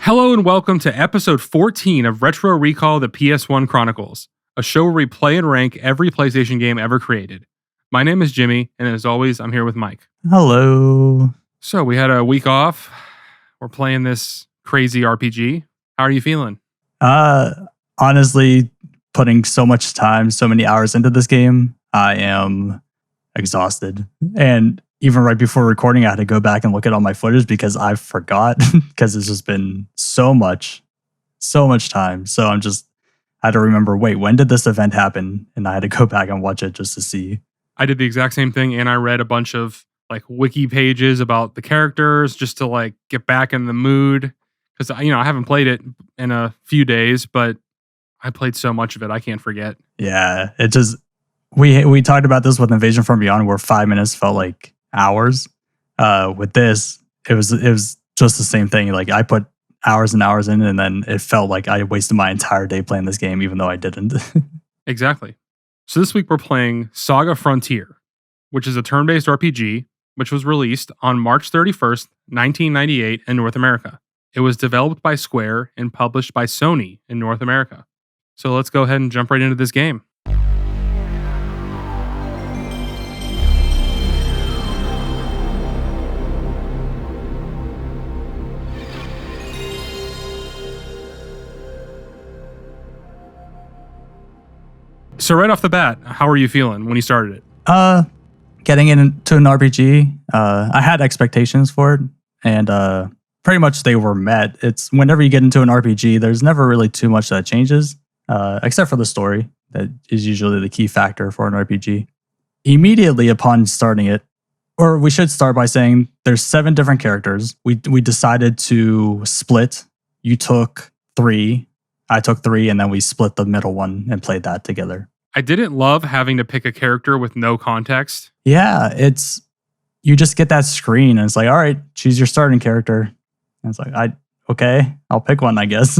Hello and welcome to episode 14 of Retro Recall the PS1 Chronicles, a show where we play and rank every PlayStation game ever created. My name is Jimmy, and as always, I'm here with Mike. Hello. So we had a week off. We're playing this crazy RPG. How are you feeling? Honestly, putting so much time, so many hours into this game, I am exhausted. And even right before recording, I had to go back and look at all my footage because I forgot because it's just been so much time. So I had to remember, wait, when did this event happen? And I had to go back and watch it just to see. I did the exact same thing, and I read a bunch of wiki pages about the characters just to get back in the mood. Because I haven't played it in a few days, but I played so much of it, I can't forget. Yeah, it just we talked about this with Invasion from Beyond, where 5 minutes felt like hours. With this, it was just the same thing. Like I put hours and hours in, and then it felt like I wasted my entire day playing this game, even though I didn't. Exactly. So this week we're playing Saga Frontier, which is a turn-based RPG, which was released on March 31st, 1998 in North America. It was developed by Square and published by Sony in North America. So let's go ahead and jump right into this game. So right off the bat, how are you feeling when you started it? Getting into an RPG, I had expectations for it, and pretty much they were met. It's whenever you get into an RPG, there's never really too much that changes, except for the story. That is usually the key factor for an RPG. Immediately upon starting it, or we should start by saying there's 7 different characters. We decided to split. You took 3, I took 3, and then we split the middle one and played that together. I didn't love having to pick a character with no context. Yeah, you just get that screen and it's like, all right, choose your starting character. And it's like, okay, I'll pick one, I guess.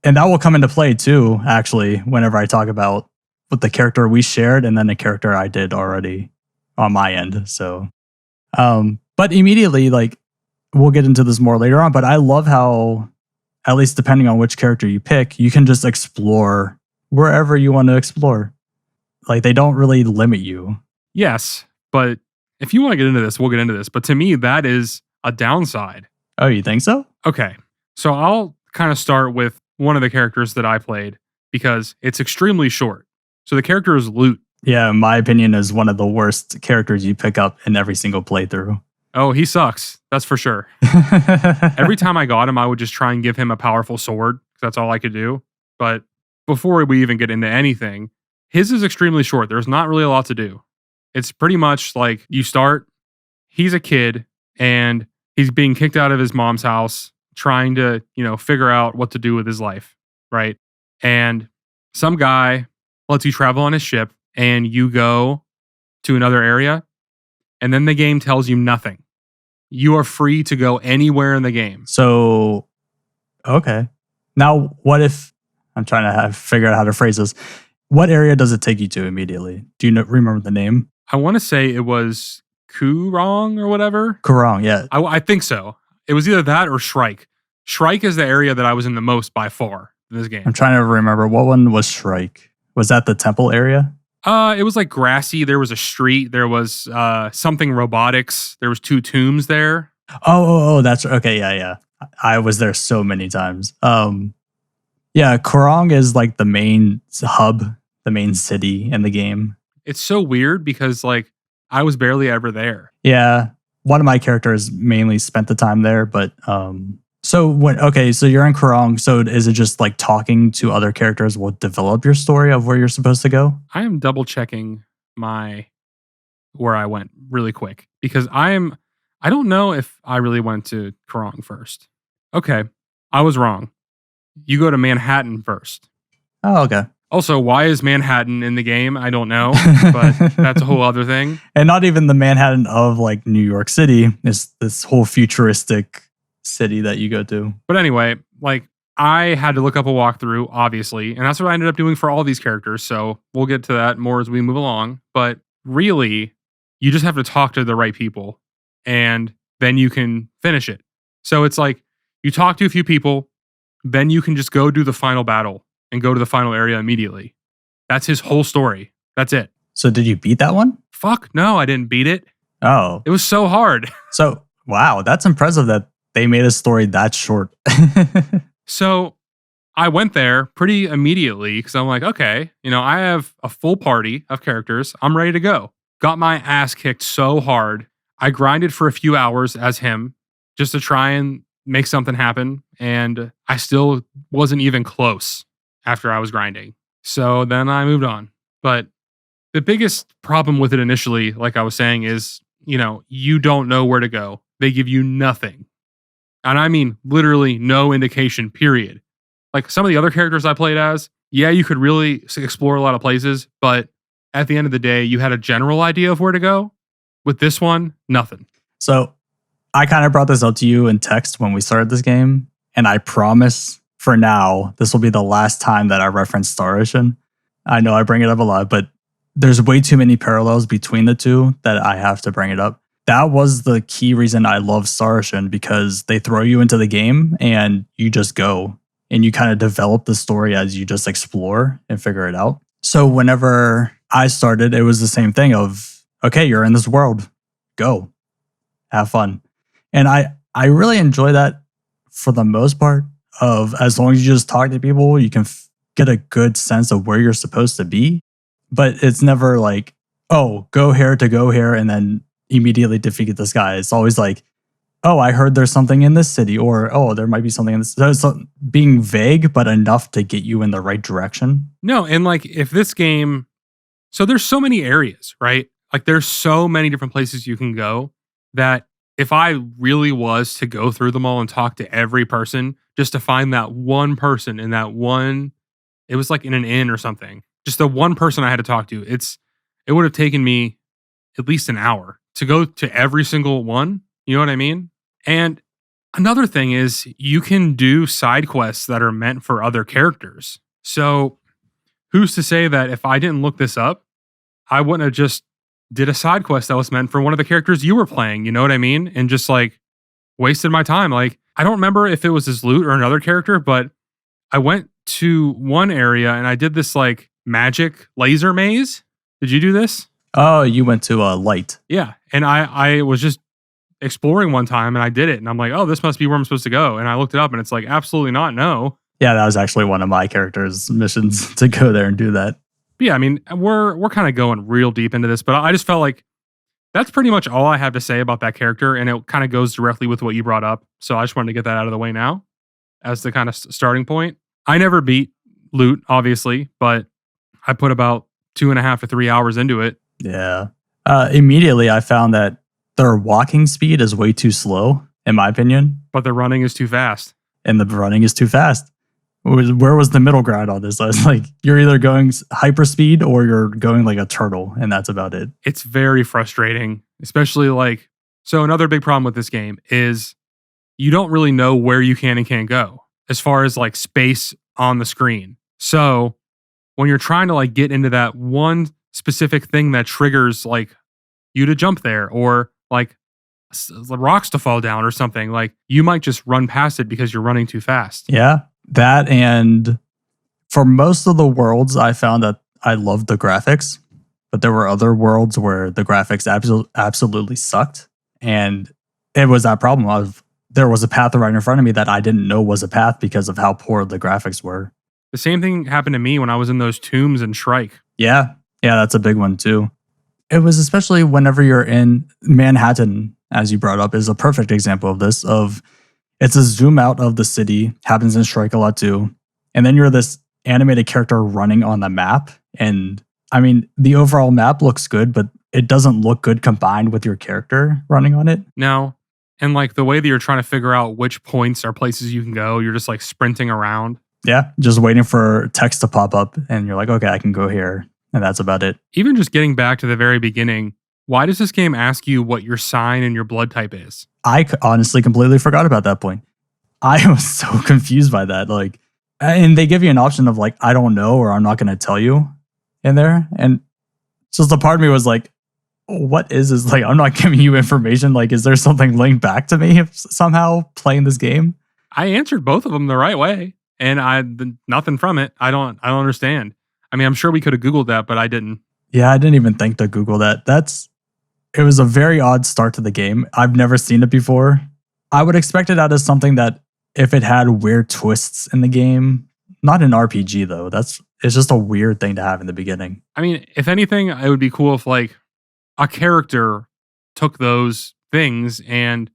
And that will come into play too, actually, whenever I talk about with the character we shared and then the character I did already on my end. So, but immediately, we'll get into this more later on, but I love how, at least depending on which character you pick, you can just explore wherever you want to explore. They don't really limit you. Yes, but if you want to get into this, we'll get into this. But to me, that is a downside. Oh, you think so? Okay, so I'll kind of start with one of the characters that I played because it's extremely short. So the character is Loot. Yeah, in my opinion, is one of the worst characters you pick up in every single playthrough. Oh, he sucks. That's for sure. Every time I got him, I would just try and give him a powerful sword because that's all I could do. But before we even get into anything, his is extremely short. There's not really a lot to do. It's pretty much like you start, he's a kid, and he's being kicked out of his mom's house, trying to, figure out what to do with his life, right? And some guy lets you travel on his ship, and you go to another area, and then the game tells you nothing. You are free to go anywhere in the game. So, okay. Now, what if, I'm trying to figure out how to phrase this. What area does it take you to immediately? Do you remember the name? I want to say it was Kurong or whatever. Kurong, yeah. I think so. It was either that or Shrike. Shrike is the area that I was in the most by far in this game. I'm trying to remember. What one was Shrike? Was that the temple area? It was grassy. There was a street. There was something robotics. There was 2 tombs there. Oh, that's okay. Yeah. I was there so many times. Yeah, Kurong is the main hub, the main city in the game. It's so weird because I was barely ever there. Yeah, one of my characters mainly spent the time there, but so you're in Kurong. So is it just talking to other characters will develop your story of where you're supposed to go? I am double checking where I went really quick because I don't know if I really went to Kurong first. Okay, I was wrong. You go to Manhattan first. Oh, okay. Also, why is Manhattan in the game? I don't know, but that's a whole other thing. And not even the Manhattan of New York City. It's this whole futuristic city that you go to. But anyway, I had to look up a walkthrough, obviously, and that's what I ended up doing for all these characters. So we'll get to that more as we move along. But really, you just have to talk to the right people, and then you can finish it. So it's You talk to a few people, then you can just go do the final battle and go to the final area immediately. That's his whole story. That's it. So did you beat that one? Fuck no, I didn't beat it. Oh, It was so hard. so wow, that's impressive that they made a story that short. So I went there pretty immediately because I'm like, okay, I have a full party of characters. I'm ready to go. Got my ass kicked so hard. I grinded for a few hours as him just to try and make something happen. And I still wasn't even close after I was grinding. So then I moved on. But the biggest problem with it initially, like I was saying, is, you don't know where to go. They give you nothing. And I mean, literally no indication, period. Like some of the other characters I played as, yeah, you could really explore a lot of places, but at the end of the day, you had a general idea of where to go. With this one, nothing. So I kind of brought this up to you in text when we started this game, and I promise for now, this will be the last time that I reference Star Ocean. I know I bring it up a lot, but there's way too many parallels between the two that I have to bring it up. That was the key reason I love Star Ocean, because they throw you into the game and you just go and you kind of develop the story as you just explore and figure it out. So whenever I started, it was the same thing of, okay, you're in this world, go, have fun. And I really enjoy that for the most part, of as long as you just talk to people, you can get a good sense of where you're supposed to be. But it's never like, oh, go here to go here and then immediately defeat this guy. It's always like, oh, I heard there's something in this city, or oh, there might be something in this. So it's being vague, but enough to get you in the right direction. No, and like if this game, so there's so many areas, right? Like there's so many different places you can go that if I really was to go through them all and talk to every person just to find that one person in that one, it was like in an inn or something, just the one person I had to talk to, it would have taken me at least an hour to go to every single one. You know what I mean? And another thing is you can do side quests that are meant for other characters. So who's to say that if I didn't look this up, I wouldn't have just did a side quest that was meant for one of the characters you were playing, you know what I mean? And just like wasted my time. Like, I don't remember if it was his loot or another character, but I went to one area and I did this like magic laser maze. Did you do this? Oh, you went to a light. Yeah. And I was just exploring one time and I did it. And I'm like, oh, this must be where I'm supposed to go. And I looked it up and it's like, absolutely not. No. Yeah, that was actually one of my character's missions, to go there and do that. But yeah, I mean, we're kind of going real deep into this, but I just felt like that's pretty much all I have to say about that character. And it kind of goes directly with what you brought up. So I just wanted to get that out of the way now as the kind of starting point. I never beat Loot, obviously, but I put about 2.5 to 3 hours into it. Yeah. Immediately, I found that their walking speed is way too slow, in my opinion. But the running is too fast. And the running is too fast. Where was the middle ground on this? I was like, you're either going hyper speed or you're going like a turtle, and that's about it. It's very frustrating, especially like, so another big problem with this game is you don't really know where you can and can't go as far as like space on the screen. So when you're trying to like get into that one specific thing that triggers like you to jump there or like rocks to fall down or something, like you might just run past it because you're running too fast. Yeah. That, and for most of the worlds, I found that I loved the graphics, but there were other worlds where the graphics absolutely sucked. And it was that problem of there was a path right in front of me that I didn't know was a path because of how poor the graphics were. The same thing happened to me when I was in those tombs in Shrike. Yeah. Yeah, that's a big one too. It was especially whenever you're in Manhattan, as you brought up, is a perfect example of this, of it's a zoom out of the city, happens in Strike a lot too. And then you're this animated character running on the map. And I mean, the overall map looks good, but it doesn't look good combined with your character running on it. No. And like the way that you're trying to figure out which points are places you can go, you're just like sprinting around. Yeah, just waiting for text to pop up. And you're like, okay, I can go here. And that's about it. Even just getting back to the very beginning, why does this game ask you what your sign and your blood type is? I honestly completely forgot about that point. I was so confused by that. Like, and they give you an option of like, I don't know, or I'm not going to tell you in there. And just a part of me was like, what is this? Like, I'm not giving you information. Like, is there something linked back to me somehow playing this game? I answered both of them the right way, and nothing from it. I don't understand. I mean, I'm sure we could have Googled that, but I didn't. Yeah, I didn't even think to Google that. It was a very odd start to the game. I've never seen it before. I would expect it out as something that if it had weird twists in the game, not an RPG though. It's just a weird thing to have in the beginning. I mean, if anything, it would be cool if like a character took those things and,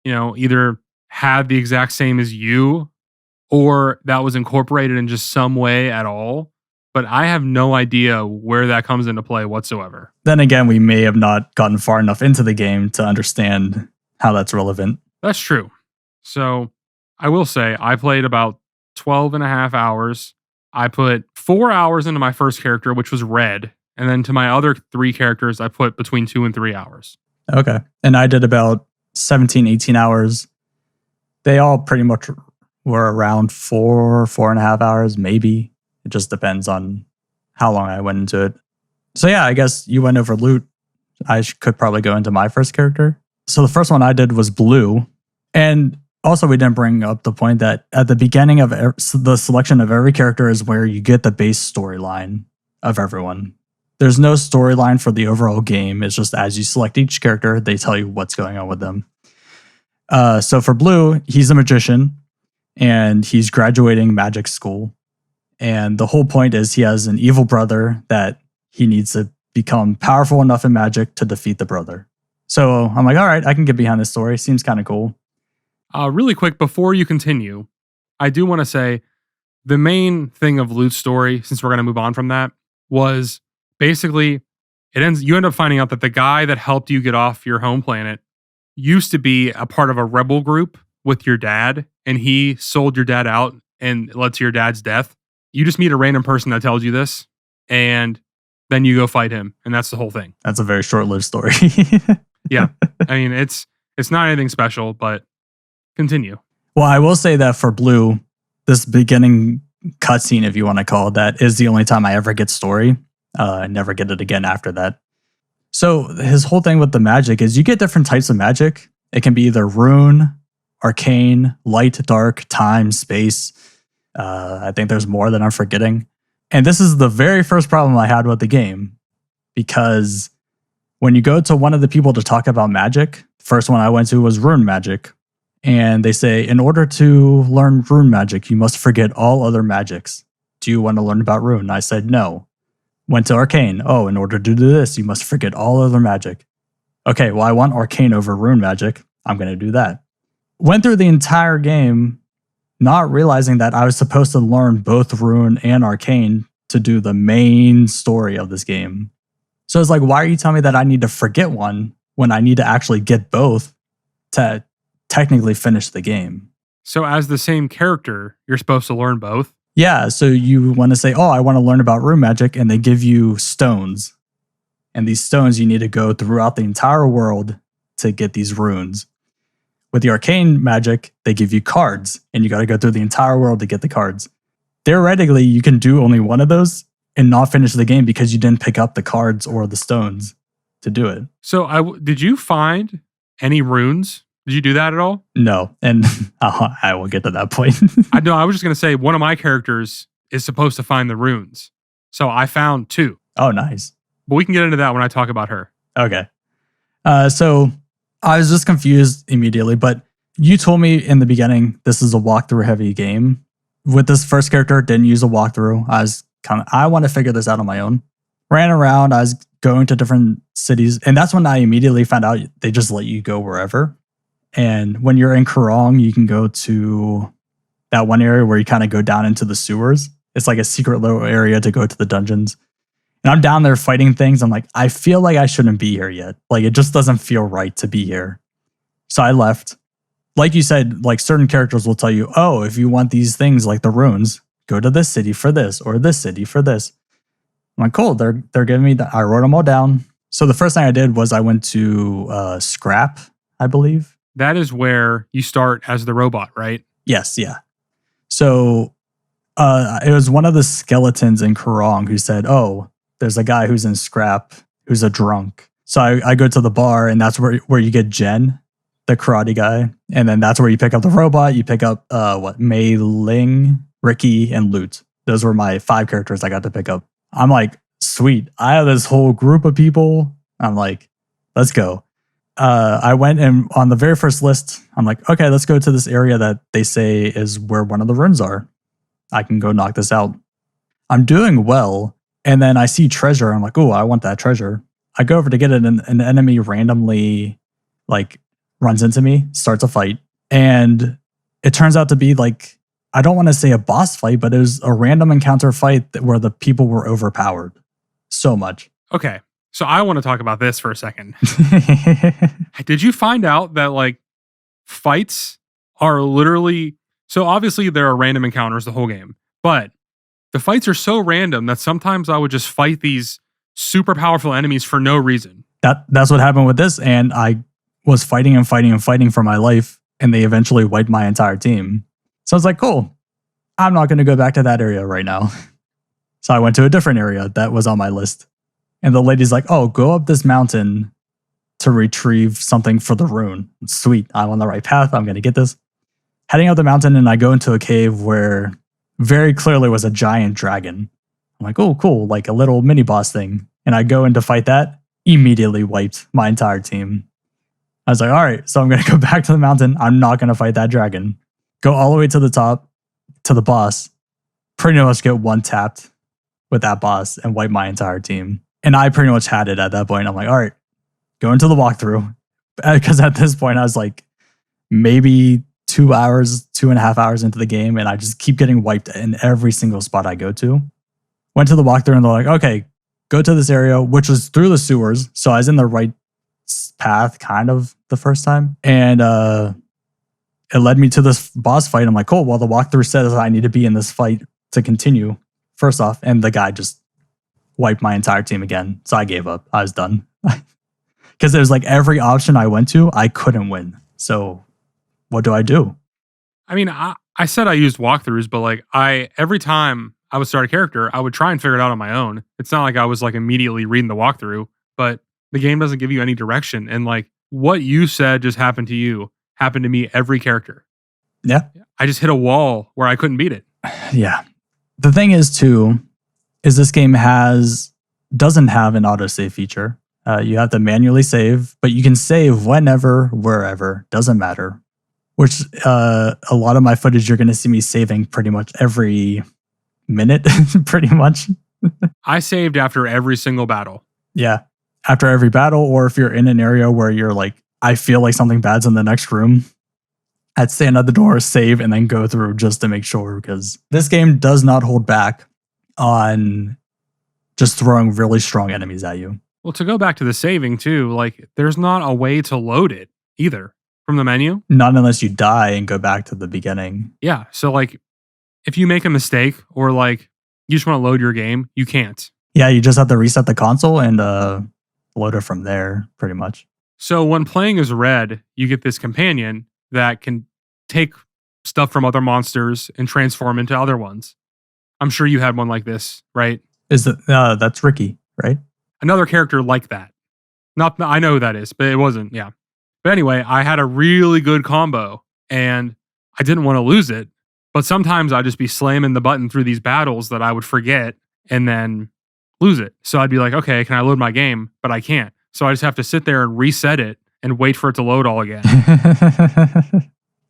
either had the exact same as you or that was incorporated in just some way at all. But I have no idea where that comes into play whatsoever. Then again, we may have not gotten far enough into the game to understand how that's relevant. That's true. So I will say I played about 12 and a half hours. I put 4 hours into my first character, which was Red. And then to my other 3 characters, I put between 2 and 3 hours. Okay. And I did about 17, 18 hours. They all pretty much were around 4.5 hours, maybe. It just depends on how long I went into it. So yeah, I guess you went over loot. I could probably go into my first character. So the first one I did was Blue. And also we didn't bring up the point that at the beginning of the selection of every character is where you get the base storyline of everyone. There's no storyline for the overall game. It's just as you select each character, they tell you what's going on with them. So for Blue, he's a magician and he's graduating magic school. And the whole point is he has an evil brother that he needs to become powerful enough in magic to defeat the brother. So I'm like, all right, I can get behind this story. Seems kind of cool. Really quick, before you continue, I do want to say the main thing of Loot's story, since we're going to move on from that, was basically you end up finding out that the guy that helped you get off your home planet used to be a part of a rebel group with your dad, and he sold your dad out and led to your dad's death. You just meet a random person that tells you this, and then you go fight him, and that's the whole thing. That's a very short-lived story. Yeah. I mean, it's not anything special, but continue. Well, I will say that for Blue, this beginning cutscene, if you want to call it that, is the only time I ever get story. I never get it again after that. So his whole thing with the magic is you get different types of magic. It can be either rune, arcane, light, dark, time, space. I think there's more that I'm forgetting. And this is the very first problem I had with the game, because when you go to one of the people to talk about magic, first one I went to was rune magic. And they say, in order to learn rune magic, you must forget all other magics. Do you want to learn about rune? I said, no. Went to arcane. Oh, in order to do this, you must forget all other magic. Okay, well, I want arcane over rune magic. I'm going to do that. Went through the entire game not realizing that I was supposed to learn both rune and arcane to do the main story of this game. So it's like, why are you telling me that I need to forget one when I need to actually get both to technically finish the game? So as the same character, you're supposed to learn both? Yeah, so you want to say, oh, I want to learn about rune magic, and they give you stones. And these stones, you need to go throughout the entire world to get these runes. With the arcane magic, they give you cards, and you got to go through the entire world to get the cards. Theoretically, you can do only one of those and not finish the game because you didn't pick up the cards or the stones to do it. So did you find any runes? Did you do that at all? No, and I will get to that point. I was just going to say one of my characters is supposed to find the runes. So I found 2. Oh, nice. But we can get into that when I talk about her. Okay. So I was just confused immediately, but you told me in the beginning this is a walkthrough heavy game. With this first character, didn't use a walkthrough. I want to figure this out on my own. Ran around, I was going to different cities, and that's when I immediately found out they just let you go wherever. And when you're in Karong, you can go to that one area where you kind of go down into the sewers. It's like a secret little area to go to the dungeons. And I'm down there fighting things. I'm like, I feel like I shouldn't be here yet. Like, it just doesn't feel right to be here. So I left. Like you said, like certain characters will tell you, oh, if you want these things like the runes, go to this city for this or this city for this. I'm like, cool. They're giving me I wrote them all down. So the first thing I did was I went to Scrap, I believe. That is where you start as the robot, right? Yes, yeah. So it was one of the skeletons in Karong who said, oh, there's a guy who's in Scrap who's a drunk. So I go to the bar, and that's where you get Jen, the karate guy. And then that's where you pick up the robot. You pick up Mei Ling, Ricky, and Lute. Those were my 5 characters I got to pick up. I'm like, sweet. I have this whole group of people. I'm like, let's go. I went and on the very first list, I'm like, okay, let's go to this area that they say is where one of the runes are. I can go knock this out. I'm doing well. And then I see treasure. I'm like, oh, I want that treasure. I go over to get it, and an enemy randomly like runs into me, starts a fight. And it turns out to be like, I don't want to say a boss fight, but it was a random encounter fight where the people were overpowered so much. Okay. So I want to talk about this for a second. Did you find out that like fights are literally, so obviously there are random encounters the whole game, but the fights are so random that sometimes I would just fight these super powerful enemies for no reason. That's what happened with this. And I was fighting and fighting and fighting for my life, and they eventually wiped my entire team. So I was like, cool, I'm not going to go back to that area right now. So I went to a different area that was on my list. And the lady's like, oh, go up this mountain to retrieve something for the rune. Sweet, I'm on the right path. I'm going to get this. Heading up the mountain, and I go into a cave where very clearly was a giant dragon. I'm like, oh, cool, like a little mini boss thing. And I go in to fight that, immediately wiped my entire team. I was like, all right, so I'm going to go back to the mountain. I'm not going to fight that dragon. Go all the way to the top, to the boss. Pretty much get one tapped with that boss and wipe my entire team. And I pretty much had it at that point. I'm like, all right, go into the walkthrough. Because at this point, I was like maybe 2.5 hours into the game, and I just keep getting wiped in every single spot I go to. Went to the walkthrough, and they're like, okay, go to this area, which was through the sewers. So I was in the right path kind of the first time. And it led me to this boss fight. I'm like, cool, well, the walkthrough says I need to be in this fight to continue first off. And the guy just wiped my entire team again. So I gave up. I was done. Because there's like every option I went to, I couldn't win. So what do I do? I mean, I said I used walkthroughs, but like every time I would start a character, I would try and figure it out on my own. It's not like I was like immediately reading the walkthrough, but the game doesn't give you any direction. And like what you said just happened to you, happened to me every character. Yeah. I just hit a wall where I couldn't beat it. Yeah. The thing is too, is this game doesn't have an autosave feature. You have to manually save, but you can save whenever, wherever, doesn't matter. Which a lot of my footage, you're going to see me saving pretty much every minute, pretty much. I saved after every single battle. Yeah. After every battle, or if you're in an area where you're like, I feel like something bad's in the next room, I'd stand at the door, save, and then go through just to make sure, because this game does not hold back on just throwing really strong enemies at you. Well, to go back to the saving too, like there's not a way to load it either from the menu. Not unless you die and go back to the beginning. Yeah. So like if you make a mistake or like you just want to load your game, you can't. Yeah, you just have to reset the console and load it from there, pretty much. So when playing as Red, you get this companion that can take stuff from other monsters and transform into other ones. I'm sure you had one like this, right? That's Ricky, right? Another character like that. I know who that is, but it wasn't, yeah. But anyway, I had a really good combo and I didn't want to lose it. But sometimes I'd just be slamming the button through these battles that I would forget and then lose it. So I'd be like, okay, can I load my game? But I can't. So I just have to sit there and reset it and wait for it to load all again.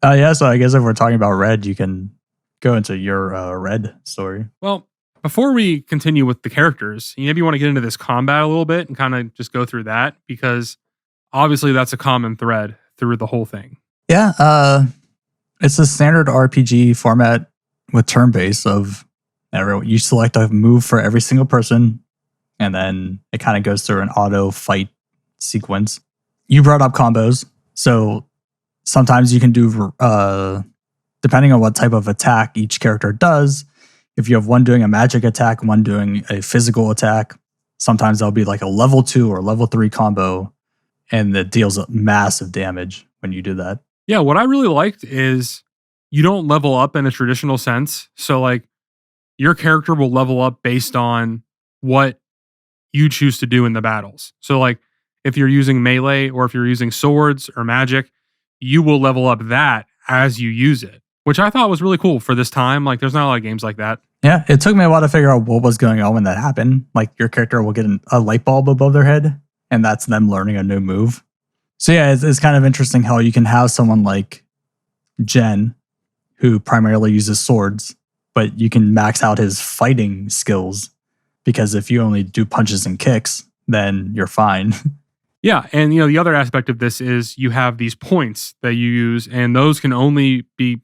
Yeah, so I guess if we're talking about Red, you can go into your Red story. Well, before we continue with the characters, maybe you want to get into this combat a little bit and kind of just go through that, because obviously that's a common thread through the whole thing. Yeah, it's a standard RPG format with turn-based of you select a move for every single person, and then it kind of goes through an auto fight sequence. You brought up combos, so sometimes you can do, depending on what type of attack each character does, if you have one doing a magic attack, one doing a physical attack, sometimes there'll be like a level 2 or level 3 combo, and it deals massive damage when you do that. Yeah, what I really liked is you don't level up in a traditional sense. So like your character will level up based on what you choose to do in the battles. So like if you're using melee or if you're using swords or magic, you will level up that as you use it, which I thought was really cool for this time. Like, there's not a lot of games like that. Yeah, it took me a while to figure out what was going on when that happened. Like, your character will get a light bulb above their head, and that's them learning a new move. So yeah, it's kind of interesting how you can have someone like Jen, who primarily uses swords, but you can max out his fighting skills, because if you only do punches and kicks, then you're fine. Yeah, and the other aspect of this is you have these points that you use, and those can only be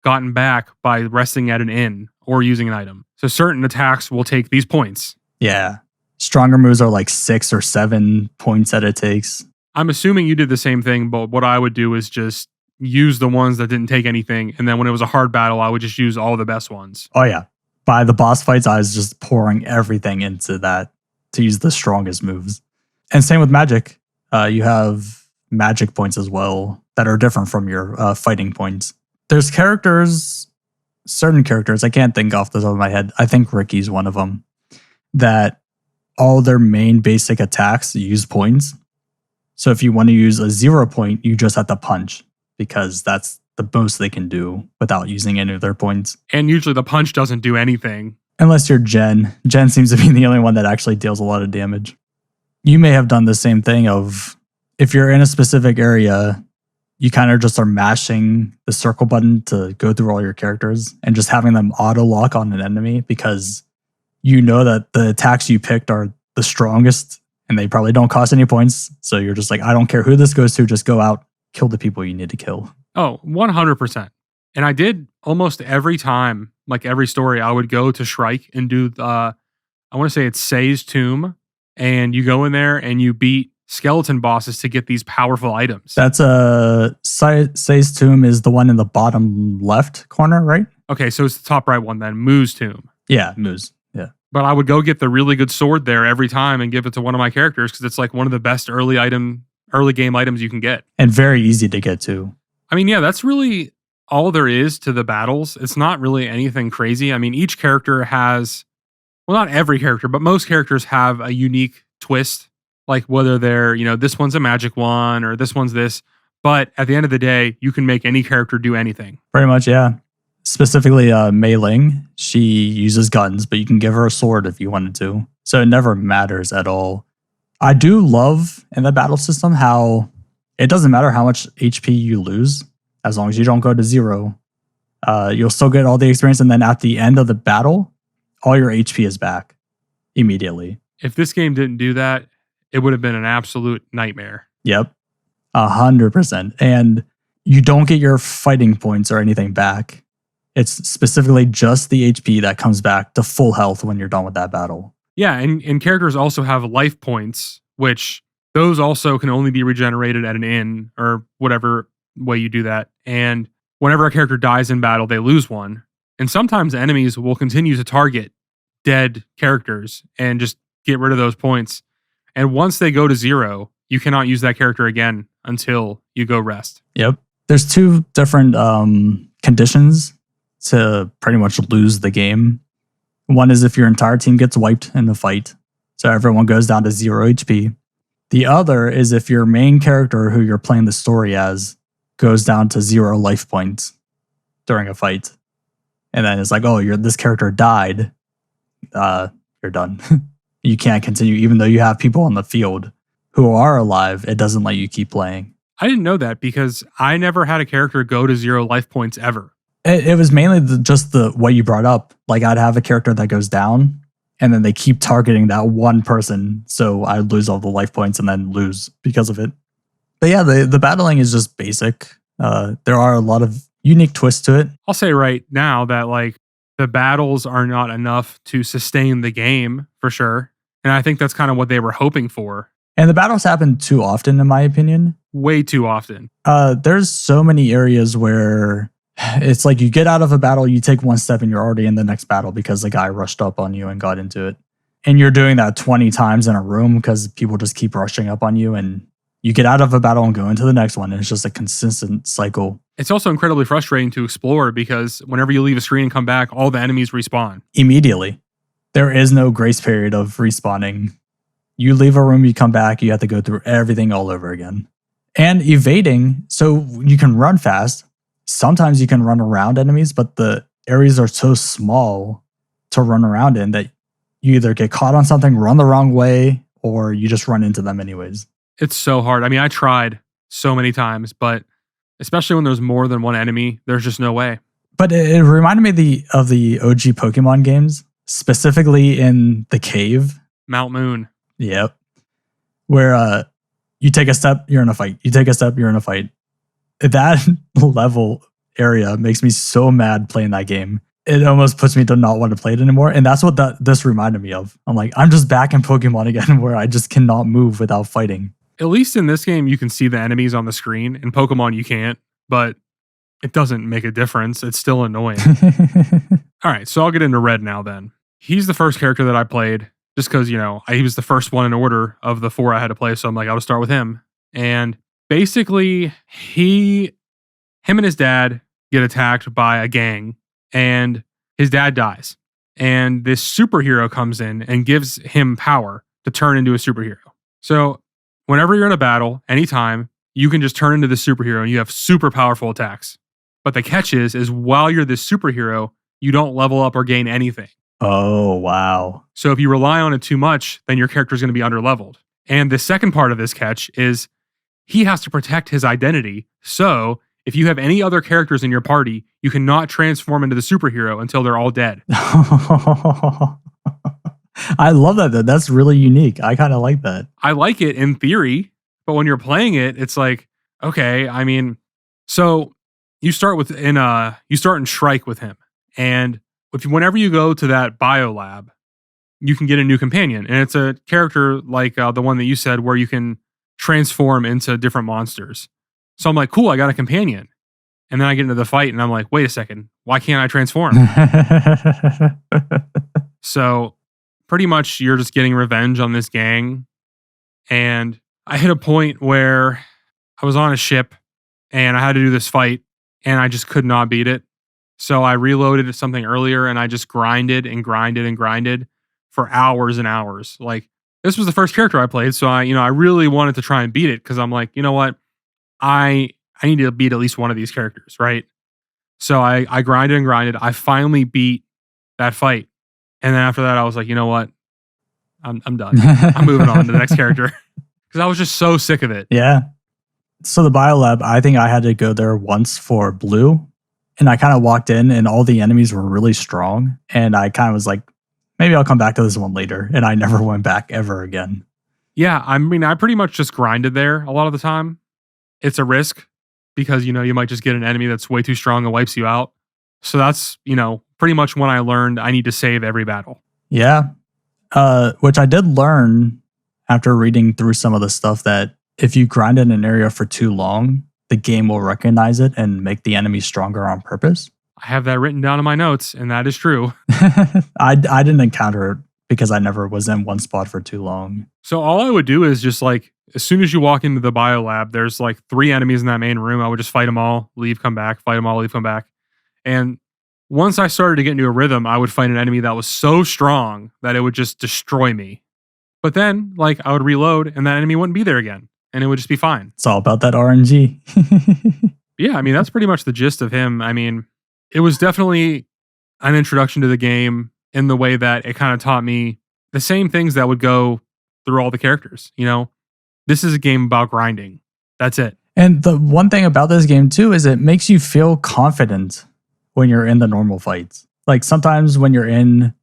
gotten back by resting at an inn or using an item. So certain attacks will take these points. Yeah. Stronger moves are like 6 or 7 points that it takes. I'm assuming you did the same thing, but what I would do is just use the ones that didn't take anything, and then when it was a hard battle, I would just use all the best ones. Oh yeah. By the boss fights, I was just pouring everything into that to use the strongest moves. And same with magic. You have magic points as well that are different from your fighting points. There's certain characters, I can't think off the top of my head. I think Ricky's one of them, that all their main basic attacks use points. So if you want to use a 0 point, you just have to punch, because that's the most they can do without using any of their points. And usually the punch doesn't do anything. Unless you're Jen. Jen seems to be the only one that actually deals a lot of damage. You may have done the same thing of, if you're in a specific area, you kind of just are mashing the circle button to go through all your characters and just having them auto lock on an enemy, because you know that the attacks you picked are the strongest and they probably don't cost any points. So you're just like, I don't care who this goes to, just go out, kill the people you need to kill. Oh, 100%. And I did almost every time, like every story, I would go to Shrike and do I want to say it's Say's Tomb. And you go in there and you beat skeleton bosses to get these powerful items. That's Say's Tomb is the one in the bottom left corner, right? Okay, so it's the top right one then, Moo's Tomb. Yeah, Moo's. Yeah. But I would go get the really good sword there every time and give it to one of my characters, because it's like one of the best early game items you can get. And very easy to get to. I mean, yeah, that's really all there is to the battles. It's not really anything crazy. I mean, each character has, well, not every character, but most characters have a unique twist. Like whether they're, this one's a magic one or this one's this. But at the end of the day, you can make any character do anything. Pretty much, yeah. Specifically, Mei Ling, she uses guns, but you can give her a sword if you wanted to. So it never matters at all. I do love in the battle system how it doesn't matter how much HP you lose, as long as you don't go to 0. You'll still get all the experience, and then at the end of the battle, all your HP is back immediately. If this game didn't do that, it would have been an absolute nightmare. Yep. 100%. And you don't get your fighting points or anything back. It's specifically just the HP that comes back to full health when you're done with that battle. Yeah, and characters also have life points, which those also can only be regenerated at an inn or whatever way you do that. And whenever a character dies in battle, they lose one. And sometimes enemies will continue to target dead characters and just get rid of those points. And once they go to 0, you cannot use that character again until you go rest. Yep. There's 2 different conditions to pretty much lose the game. One is if your entire team gets wiped in the fight, so everyone goes down to 0 HP. The other is if your main character who you're playing the story as goes down to 0 life points during a fight. And then it's like, oh, this character died. You're done. You can't continue, even though you have people on the field who are alive. It doesn't let you keep playing. I didn't know that, because I never had a character go to 0 life points ever. It was mainly just what you brought up. Like, I'd have a character that goes down, and then they keep targeting that one person, so I'd lose all the life points and then lose because of it. But yeah, the battling is just basic. There are a lot of unique twists to it. I'll say right now that like the battles are not enough to sustain the game for sure. And I think that's kind of what they were hoping for. And the battles happen too often, in my opinion. Way too often. There's so many areas where it's like you get out of a battle, you take one step and you're already in the next battle because the guy rushed up on you and got into it. And you're doing that 20 times in a room because people just keep rushing up on you, and you get out of a battle and go into the next one. And it's just a consistent cycle. It's also incredibly frustrating to explore because whenever you leave a screen and come back, all the enemies respawn. Immediately. There is no grace period of respawning. You leave a room, you come back, you have to go through everything all over again. And evading, so you can run fast. Sometimes you can run around enemies, but the areas are so small to run around in that you either get caught on something, run the wrong way, or you just run into them anyways. It's so hard. I mean, I tried so many times, but especially when there's more than one enemy, there's just no way. But it reminded me of the OG Pokemon games, specifically in the cave. Mount Moon. Yep. Where you take a step, you're in a fight. You take a step, you're in a fight. That level area makes me so mad playing that game. It almost puts me to not want to play it anymore. And that's what this reminded me of. I'm like, I'm just back in Pokemon again where I just cannot move without fighting. At least in this game, you can see the enemies on the screen. In Pokemon, you can't, but it doesn't make a difference. It's still annoying. All right, so I'll get into Red now then. He's the first character that I played just because, he was the first one in order of the 4 I had to play. So I'm like, I'll just start with him. And basically, him and his dad get attacked by a gang, and his dad dies. And this superhero comes in and gives him power to turn into a superhero. So whenever you're in a battle, anytime, you can just turn into the superhero and you have super powerful attacks. But the catch is while you're this superhero, you don't level up or gain anything. Oh, wow. So if you rely on it too much, then your character is going to be underleveled. And the second part of this catch is he has to protect his identity. So if you have any other characters in your party, you cannot transform into the superhero until they're all dead. I love that, though. That's really unique. I kind of like that. I like it in theory, but when you're playing it, it's like, okay, I mean, so you start in Shrike with him. And whenever you go to that bio lab, you can get a new companion. And it's a character like the one that you said where you can transform into different monsters. So I'm like, cool, I got a companion. And then I get into the fight and I'm like, wait a second, why can't I transform? So pretty much you're just getting revenge on this gang. And I hit a point where I was on a ship and I had to do this fight and I just could not beat it. So I reloaded something earlier and I just grinded and grinded and grinded for hours and hours. Like, this was the first character I played. So I really wanted to try and beat it because I'm like, you know what? I need to beat at least one of these characters, right? So I grinded and grinded. I finally beat that fight. And then after that, I was like, you know what? I'm done. I'm moving on to the next character. Because I was just so sick of it. Yeah. So the biolab, I think I had to go there once for blue. And I kind of walked in and all the enemies were really strong. And I kind of was like, maybe I'll come back to this one later. And I never went back ever again. Yeah, I mean, I pretty much just grinded there a lot of the time. It's a risk because, you might just get an enemy that's way too strong and wipes you out. So that's, pretty much when I learned I need to save every battle. Yeah. Which I did learn after reading through some of the stuff that if you grind in an area for too long, the game will recognize it and make the enemy stronger on purpose. I have that written down in my notes, and that is true. I didn't encounter it because I never was in one spot for too long. So all I would do is just like, as soon as you walk into the biolab, there's like 3 enemies in that main room. I would just fight them all, leave, come back, fight them all, leave, come back. And once I started to get into a rhythm, I would fight an enemy that was so strong that it would just destroy me. But then, like, I would reload and that enemy wouldn't be there again. And it would just be fine. It's all about that RNG. Yeah, I mean, that's pretty much the gist of him. I mean, it was definitely an introduction to the game in the way that it kind of taught me the same things that would go through all the characters. This is a game about grinding. That's it. And the one thing about this game, too, is it makes you feel confident when you're in the normal fights. Like sometimes when you're in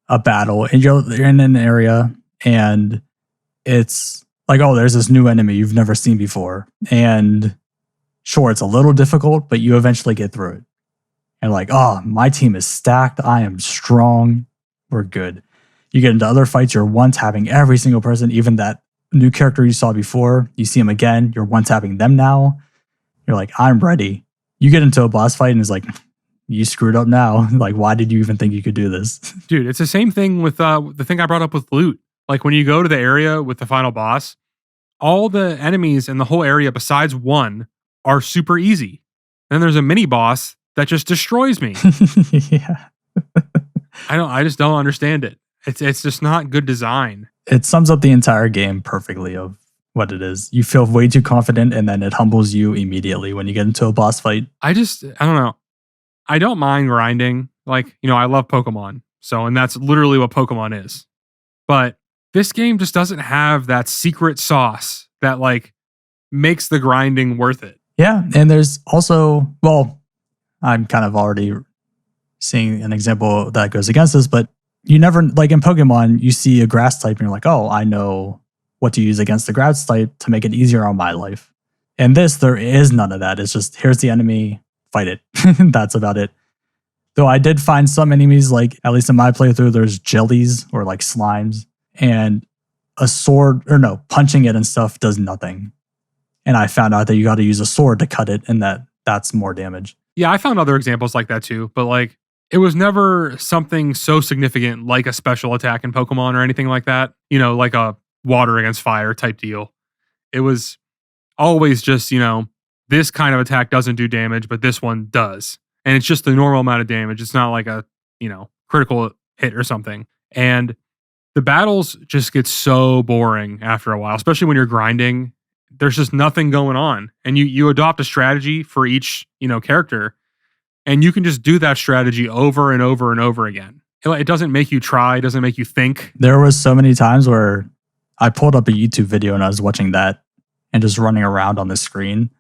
a battle and you're in an area and it's like, oh, there's this new enemy you've never seen before. And sure, it's a little difficult, but you eventually get through it. And like, oh, my team is stacked. I am strong. We're good. You get into other fights, you're one-tapping every single person, even that new character you saw before. You see them again, you're one-tapping them now. You're like, I'm ready. You get into a boss fight and it's like, you screwed up now. Like, why did you even think you could do this? Dude, it's the same thing with the thing I brought up with loot. Like when you go to the area with the final boss, all the enemies in the whole area besides one are super easy. Then there's a mini boss that just destroys me. Yeah. I just don't understand it. It's just not good design. It sums up the entire game perfectly of what it is. You feel way too confident, and then it humbles you immediately when you get into a boss fight. I don't know. I don't mind grinding. Like, I love Pokemon. So, and that's literally what Pokemon is. But this game just doesn't have that secret sauce that like makes the grinding worth it. Yeah. And there's also, well, I'm kind of already seeing an example that goes against this, but you never, like in Pokemon, you see a grass type and you're like, oh, I know what to use against the grass type to make it easier on my life. In this, there is none of that. It's just, here's the enemy, fight it. That's about it. Though I did find some enemies, like at least in my playthrough, there's jellies or like slimes, and a sword, or no, punching it and stuff does nothing. And I found out that you got to use a sword to cut it, and that's more damage. Yeah, I found other examples like that too, but like it was never something so significant like a special attack in Pokemon or anything like that, like a water against fire type deal. It was always just, this kind of attack doesn't do damage, but this one does. And it's just the normal amount of damage. It's not like a, critical hit or something. And the battles just get so boring after a while, especially when you're grinding. There's just nothing going on. And you adopt a strategy for each, character, and you can just do that strategy over and over and over again. It doesn't make you try, it doesn't make you think. There was so many times where I pulled up a YouTube video and I was watching that and just running around on the screen.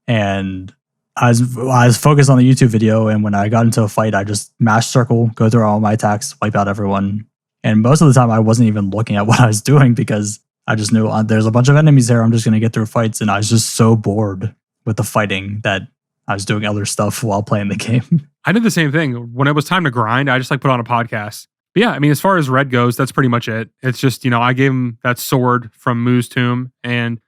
And I was focused on the YouTube video, and when I got into a fight, I just mash circle, go through all my attacks, wipe out everyone. And most of the time, I wasn't even looking at what I was doing because I just knew there's a bunch of enemies there. I'm just going to get through fights. And I was just so bored with the fighting that I was doing other stuff while playing the game. I did the same thing. When it was time to grind, I just put on a podcast. But yeah, I mean, as far as Red goes, that's pretty much it. It's just, I gave him that sword from Moo's tomb and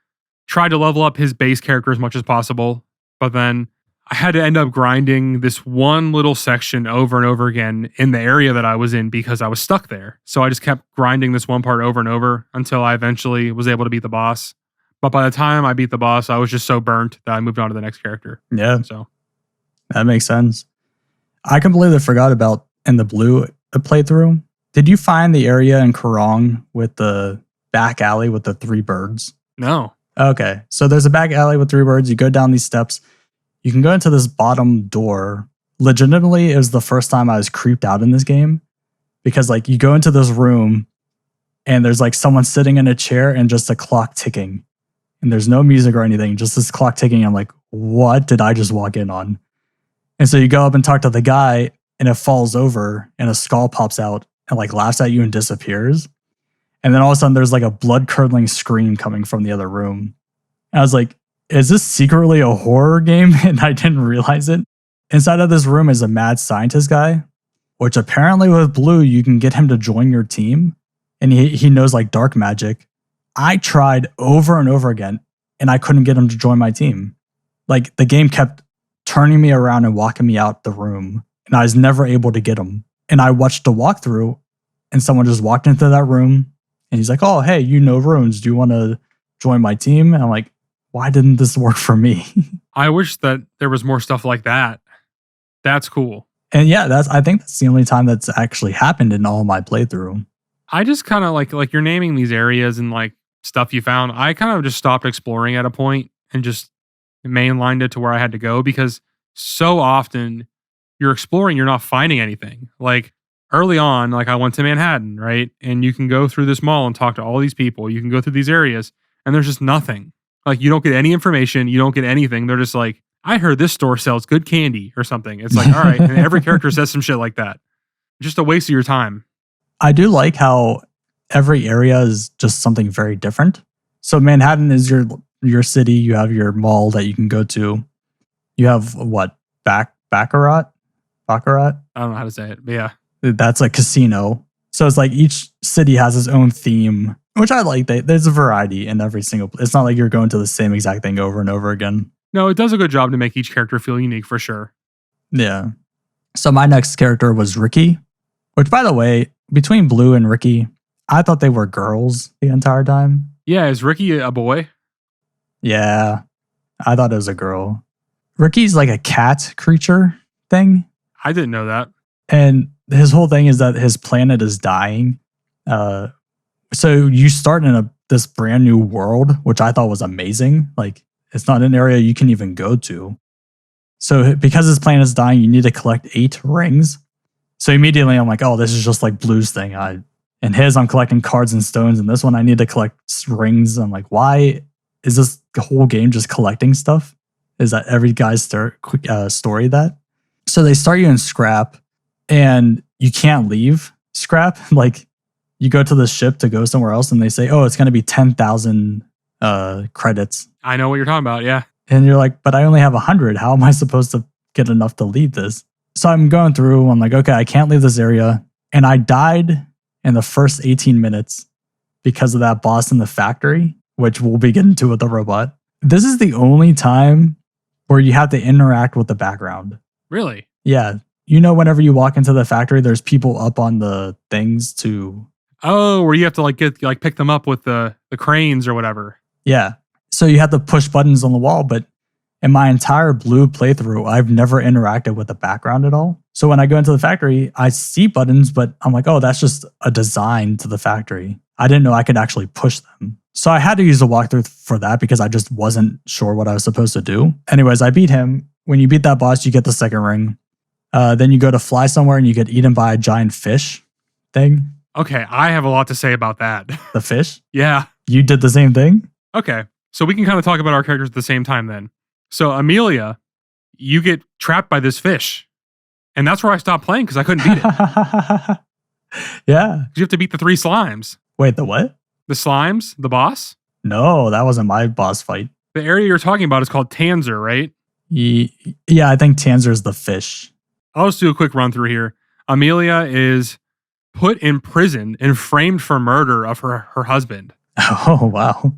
tried to level up his base character as much as possible. But then I had to end up grinding this one little section over and over again in the area that I was in because I was stuck there. So I just kept grinding this one part over and over until I eventually was able to beat the boss. But by the time I beat the boss, I was just so burnt that I moved on to the next character. Yeah. So that makes sense. I completely forgot about in the blue playthrough. Did you find the area in Karong with the back alley with the 3 birds? No. Okay. So there's a back alley with 3 birds. You go down these steps. You can go into this bottom door. Legitimately, it was the first time I was creeped out in this game because like you go into this room and there's like someone sitting in a chair and just a clock ticking. And there's no music or anything, just this clock ticking. I'm like, what did I just walk in on? And so you go up and talk to the guy, and it falls over, and a skull pops out and like laughs at you and disappears. And then all of a sudden, there's like a blood-curdling scream coming from the other room. And I was like, is this secretly a horror game? And I didn't realize it. Inside of this room is a mad scientist guy, which apparently with Blue, you can get him to join your team. And he knows like dark magic. I tried over and over again, and I couldn't get him to join my team. Like the game kept turning me around and walking me out the room, and I was never able to get him. And I watched the walkthrough, and someone just walked into that room, and he's like, oh, hey, you know runes. Do you want to join my team? And I'm like, why didn't this work for me? I wish that there was more stuff like that. That's cool. And yeah, I think that's the only time that's actually happened in all my playthrough. I just kind of like you're naming these areas and like stuff you found. I kind of just stopped exploring at a point and just mainlined it to where I had to go, because so often you're exploring, you're not finding anything. Like early on, like I went to Manhattan, right? And you can go through this mall and talk to all these people. You can go through these areas and there's just nothing. Like you don't get any information. You don't get anything. They're just like, I heard this store sells good candy or something. It's like, all right. And every character says some shit like that. Just a waste of your time. I do like how every area is just something very different. So Manhattan is your city. You have your mall that you can go to. You have what? Baccarat? I don't know how to say it, but yeah. That's a casino. So it's like each city has its own theme, which I like. There's a variety in every single. It's not like you're going to the same exact thing over and over again. No, it does a good job to make each character feel unique for sure. Yeah. So my next character was Ricky, which by the way, between Blue and Ricky, I thought they were girls the entire time. Yeah, is Ricky a boy? Yeah, I thought it was a girl. Ricky's like a cat creature thing. I didn't know that. And his whole thing is that his planet is dying. So you start in a this brand new world, which I thought was amazing. Like, it's not an area you can even go to. So because his planet is dying, you need to collect 8 rings. So immediately I'm like, oh, this is just like Blue's thing. In his, I'm collecting cards and stones. And this one, I need to collect rings. I'm like, why is this whole game just collecting stuff? Is that every guy's story that? So they start you in scrap and you can't leave scrap. Like, you go to the ship to go somewhere else and they say, oh, it's going to be 10,000 credits. I know what you're talking about. Yeah. And you're like, but I only have 100. How am I supposed to get enough to leave this? So I'm going through. I'm like, okay, I can't leave this area. And I died in the first 18 minutes because of that boss in the factory, which we'll be getting to with the robot. This is the only time where you have to interact with the background. Really? Yeah. You know, whenever you walk into the factory, there's people up on the things to... Oh, where you have to pick them up with the cranes or whatever. Yeah. So you have to push buttons on the wall, but in my entire Blue playthrough, I've never interacted with the background at all. So when I go into the factory, I see buttons, but I'm like, oh, that's just a design to the factory. I didn't know I could actually push them. So I had to use a walkthrough for that because I just wasn't sure what I was supposed to do. Anyways, I beat him. When you beat that boss, you get the second ring. Then you go to fly somewhere and you get eaten by a giant fish thing. Okay, I have a lot to say about that. The fish? Yeah. You did the same thing? Okay, so we can kind of talk about our characters at the same time then. So Amelia, you get trapped by this fish. And that's where I stopped playing because I couldn't beat it. Yeah. You have to beat the 3 slimes. Wait, the what? The slimes, the boss. No, that wasn't my boss fight. The area you're talking about is called Tanzer, right? Yeah, I think Tanzer's the fish. I'll just do a quick run through here. Amelia is put in prison and framed for murder of her husband. Oh, wow.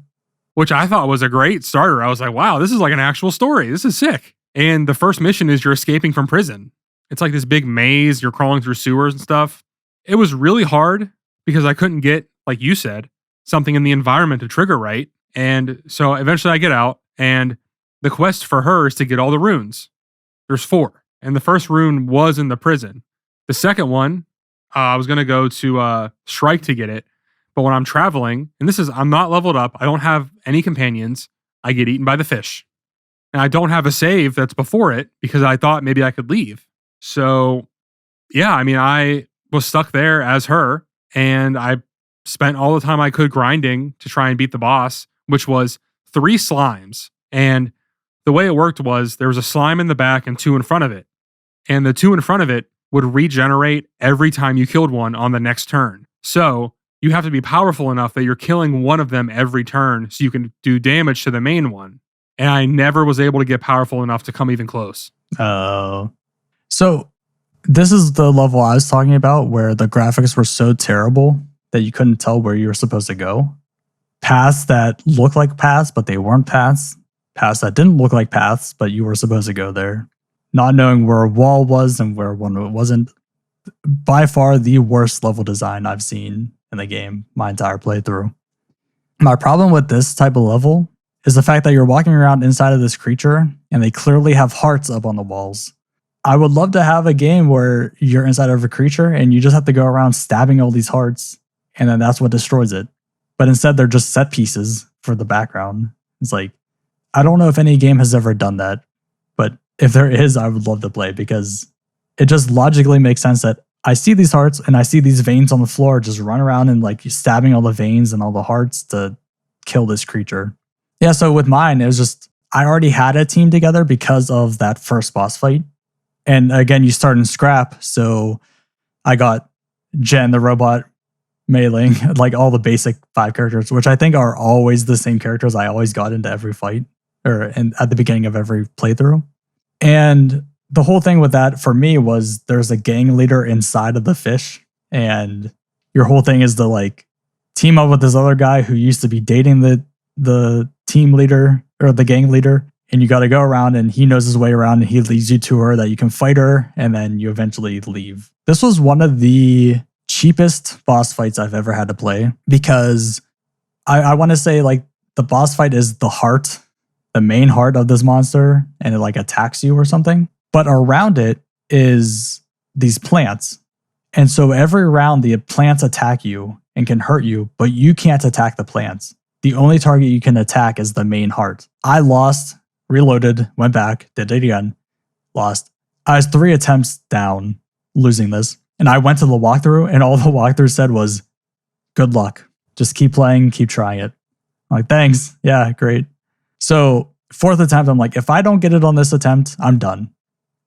Which I thought was a great starter. I was like, wow, this is like an actual story. This is sick. And the first mission is you're escaping from prison. It's like this big maze. You're crawling through sewers and stuff. It was really hard because I couldn't get, like you said, something in the environment to trigger right. And so eventually I get out, and the quest for her is to get all the runes. There's 4. And the first rune was in the prison. The second one, I was going to go to Shrike to get it. But when I'm traveling, and I'm not leveled up, I don't have any companions, I get eaten by the fish. And I don't have a save that's before it because I thought maybe I could leave. So, yeah, I mean, I was stuck there as her, and I spent all the time I could grinding to try and beat the boss, which was 3 slimes. And the way it worked was there was a slime in the back and 2 in front of it. And the 2 in front of it would regenerate every time you killed one on the next turn. So you have to be powerful enough that you're killing one of them every turn so you can do damage to the main one. And I never was able to get powerful enough to come even close. Oh. So this is the level I was talking about where the graphics were so terrible that you couldn't tell where you were supposed to go. Paths that looked like paths, but they weren't paths. Paths that didn't look like paths, but you were supposed to go there. Not knowing where a wall was and where one wasn't. By far the worst level design I've seen in the game, my entire playthrough. My problem with this type of level is the fact that you're walking around inside of this creature and they clearly have hearts up on the walls. I would love to have a game where you're inside of a creature and you just have to go around stabbing all these hearts and then that's what destroys it. But instead they're just set pieces for the background. It's like, I don't know if any game has ever done that, but if there is, I would love to play because it just logically makes sense that I see these hearts and I see these veins on the floor, just run around and like stabbing all the veins and all the hearts to kill this creature. Yeah, so with mine, it was just, I already had a team together because of that first boss fight. And again, you start in scrap. So I got Jen, the robot, Mei Ling, like all the basic 5 characters, which I think are always the same characters I always got into every fight or at the beginning of every playthrough. And the whole thing with that for me was there's a gang leader inside of the fish, and your whole thing is to like team up with this other guy who used to be dating the team leader or the gang leader, and you got to go around and he knows his way around and he leads you to her that you can fight her and then you eventually leave. This was one of the cheapest boss fights I've ever had to play because I want to say like the boss fight is the heart, the main heart of this monster, and it like attacks you or something. But around it is these plants. And so every round the plants attack you and can hurt you, but you can't attack the plants. the only target you can attack is the main heart. I lost, reloaded, went back, did it again, lost. I was 3 attempts down losing this. And I went to the walkthrough, and all the walkthrough said was, good luck. Just keep playing, keep trying it. I'm like, thanks. Yeah, great. So 4th attempt, I'm like, if I don't get it on this attempt, I'm done.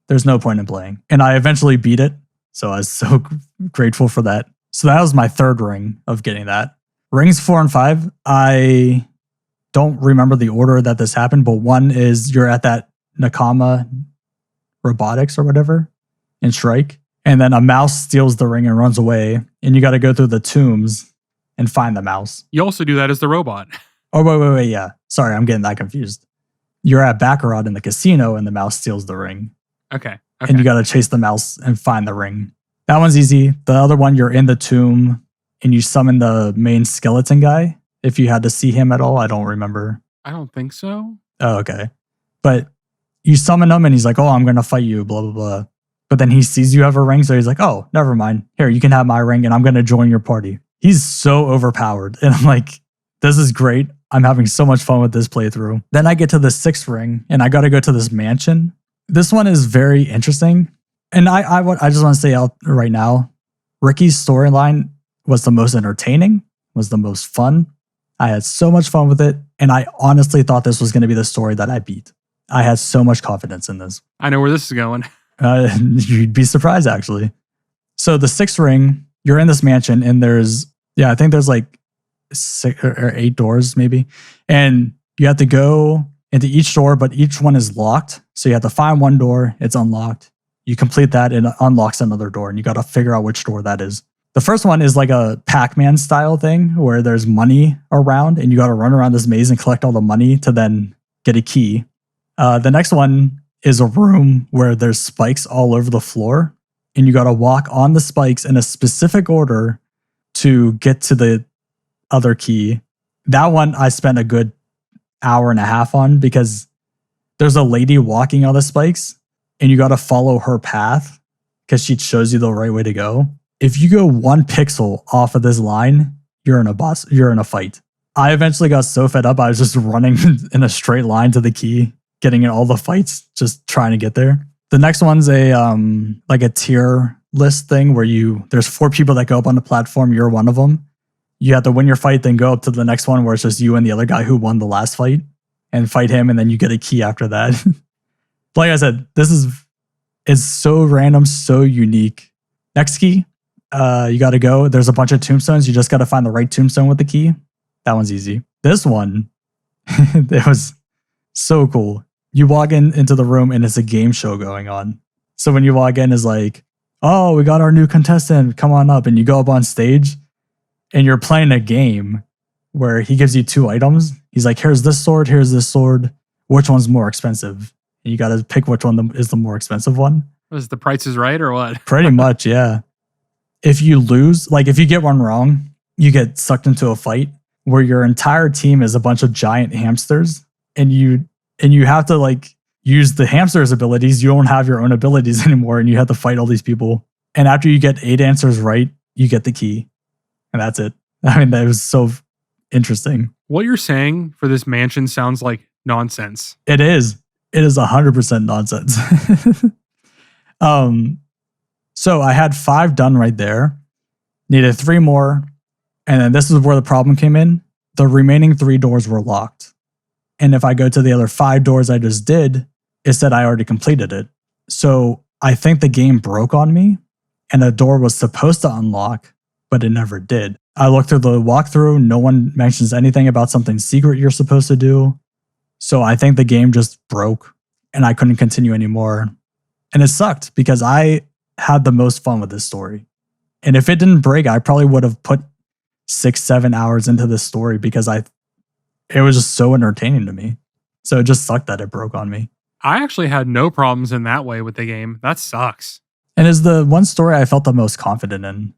There's no point in playing. And I eventually beat it. So I was so grateful for that. So that was my 3rd ring of getting that. Rings 4 and 5, I don't remember the order that this happened, but one is you're at that Nakama robotics or whatever in Strike. And then a mouse steals the ring and runs away. And you got to go through the tombs and find the mouse. You also do that as the robot. Oh, wait. Yeah. Sorry, I'm getting that confused. You're at Baccarat in the casino and the mouse steals the ring. Okay. And you got to chase the mouse and find the ring. That one's easy. The other one, you're in the tomb and you summon the main skeleton guy. If you had to see him at all, I don't remember. I don't think so. Oh, okay. But you summon him and he's like, oh, I'm going to fight you, blah, blah, blah. But then he sees you have a ring. So he's like, oh, never mind. Here, you can have my ring and I'm going to join your party. He's so overpowered. And I'm like, this is great. I'm having so much fun with this playthrough. Then I get to the 6th ring and I got to go to this mansion. This one is very interesting. And I just want to say out right now, Ricky's storyline was the most entertaining, was the most fun. I had so much fun with it. And I honestly thought this was going to be the story that I beat. I had so much confidence in this. I know where this is going. You'd be surprised, actually. So the 6th ring, you're in this mansion and I think there's like 6 or 8 doors maybe. And you have to go into each door, but each one is locked. So you have to find one door, it's unlocked. You complete that and it unlocks another door and you got to figure out which door that is. The first one is like a Pac-Man style thing where there's money around and you got to run around this maze and collect all the money to then get a key. The next one is a room where there's spikes all over the floor and you got to walk on the spikes in a specific order to get to the other key. That one I spent a good hour and a half on because there's a lady walking on the spikes and you got to follow her path because she shows you the right way to go. If you go 1 pixel off of this line, you're in a fight. I eventually got so fed up, I was just running in a straight line to the key, getting in all the fights, just trying to get there. The next one's like a tier list thing where there's 4 people that go up on the platform, you're one of them. You have to win your fight, then go up to the next one where it's just you and the other guy who won the last fight and fight him, and then you get a key after that. Like I said, it's so random, so unique. Next key, you got to go. There's a bunch of tombstones. You just got to find the right tombstone with the key. That one's easy. This one, it was so cool. You walk into the room and it's a game show going on. So when you walk in, it's like, oh, we got our new contestant. Come on up. And you go up on stage and you're playing a game where he gives you 2 items. He's like, here's this sword. Here's this sword. Which one's more expensive? And you got to pick which one is the more expensive one. Was the Price is Right or what? Pretty much, yeah. If you lose, like if you get one wrong, you get sucked into a fight where your entire team is a bunch of giant hamsters and you have to like use the hamster's abilities. You don't have your own abilities anymore and you have to fight all these people. And after you get 8 answers right, you get the key. And that's it. I mean, that was so interesting. What you're saying for this mansion sounds like nonsense. It is. It is 100% nonsense. So I had 5 done right there. Needed 3 more. And then this is where the problem came in. The remaining 3 doors were locked. And if I go to the other 5 doors I just did, it said I already completed it. So I think the game broke on me and a door was supposed to unlock, but it never did. I looked through the walkthrough. No one mentions anything about something secret you're supposed to do. So I think the game just broke and I couldn't continue anymore. And it sucked because I had the most fun with this story. And if it didn't break, I probably would have put 6-7 hours into this story because it was just so entertaining to me. So it just sucked that it broke on me. I actually had no problems in that way with the game. That sucks. And is the one story I felt the most confident in.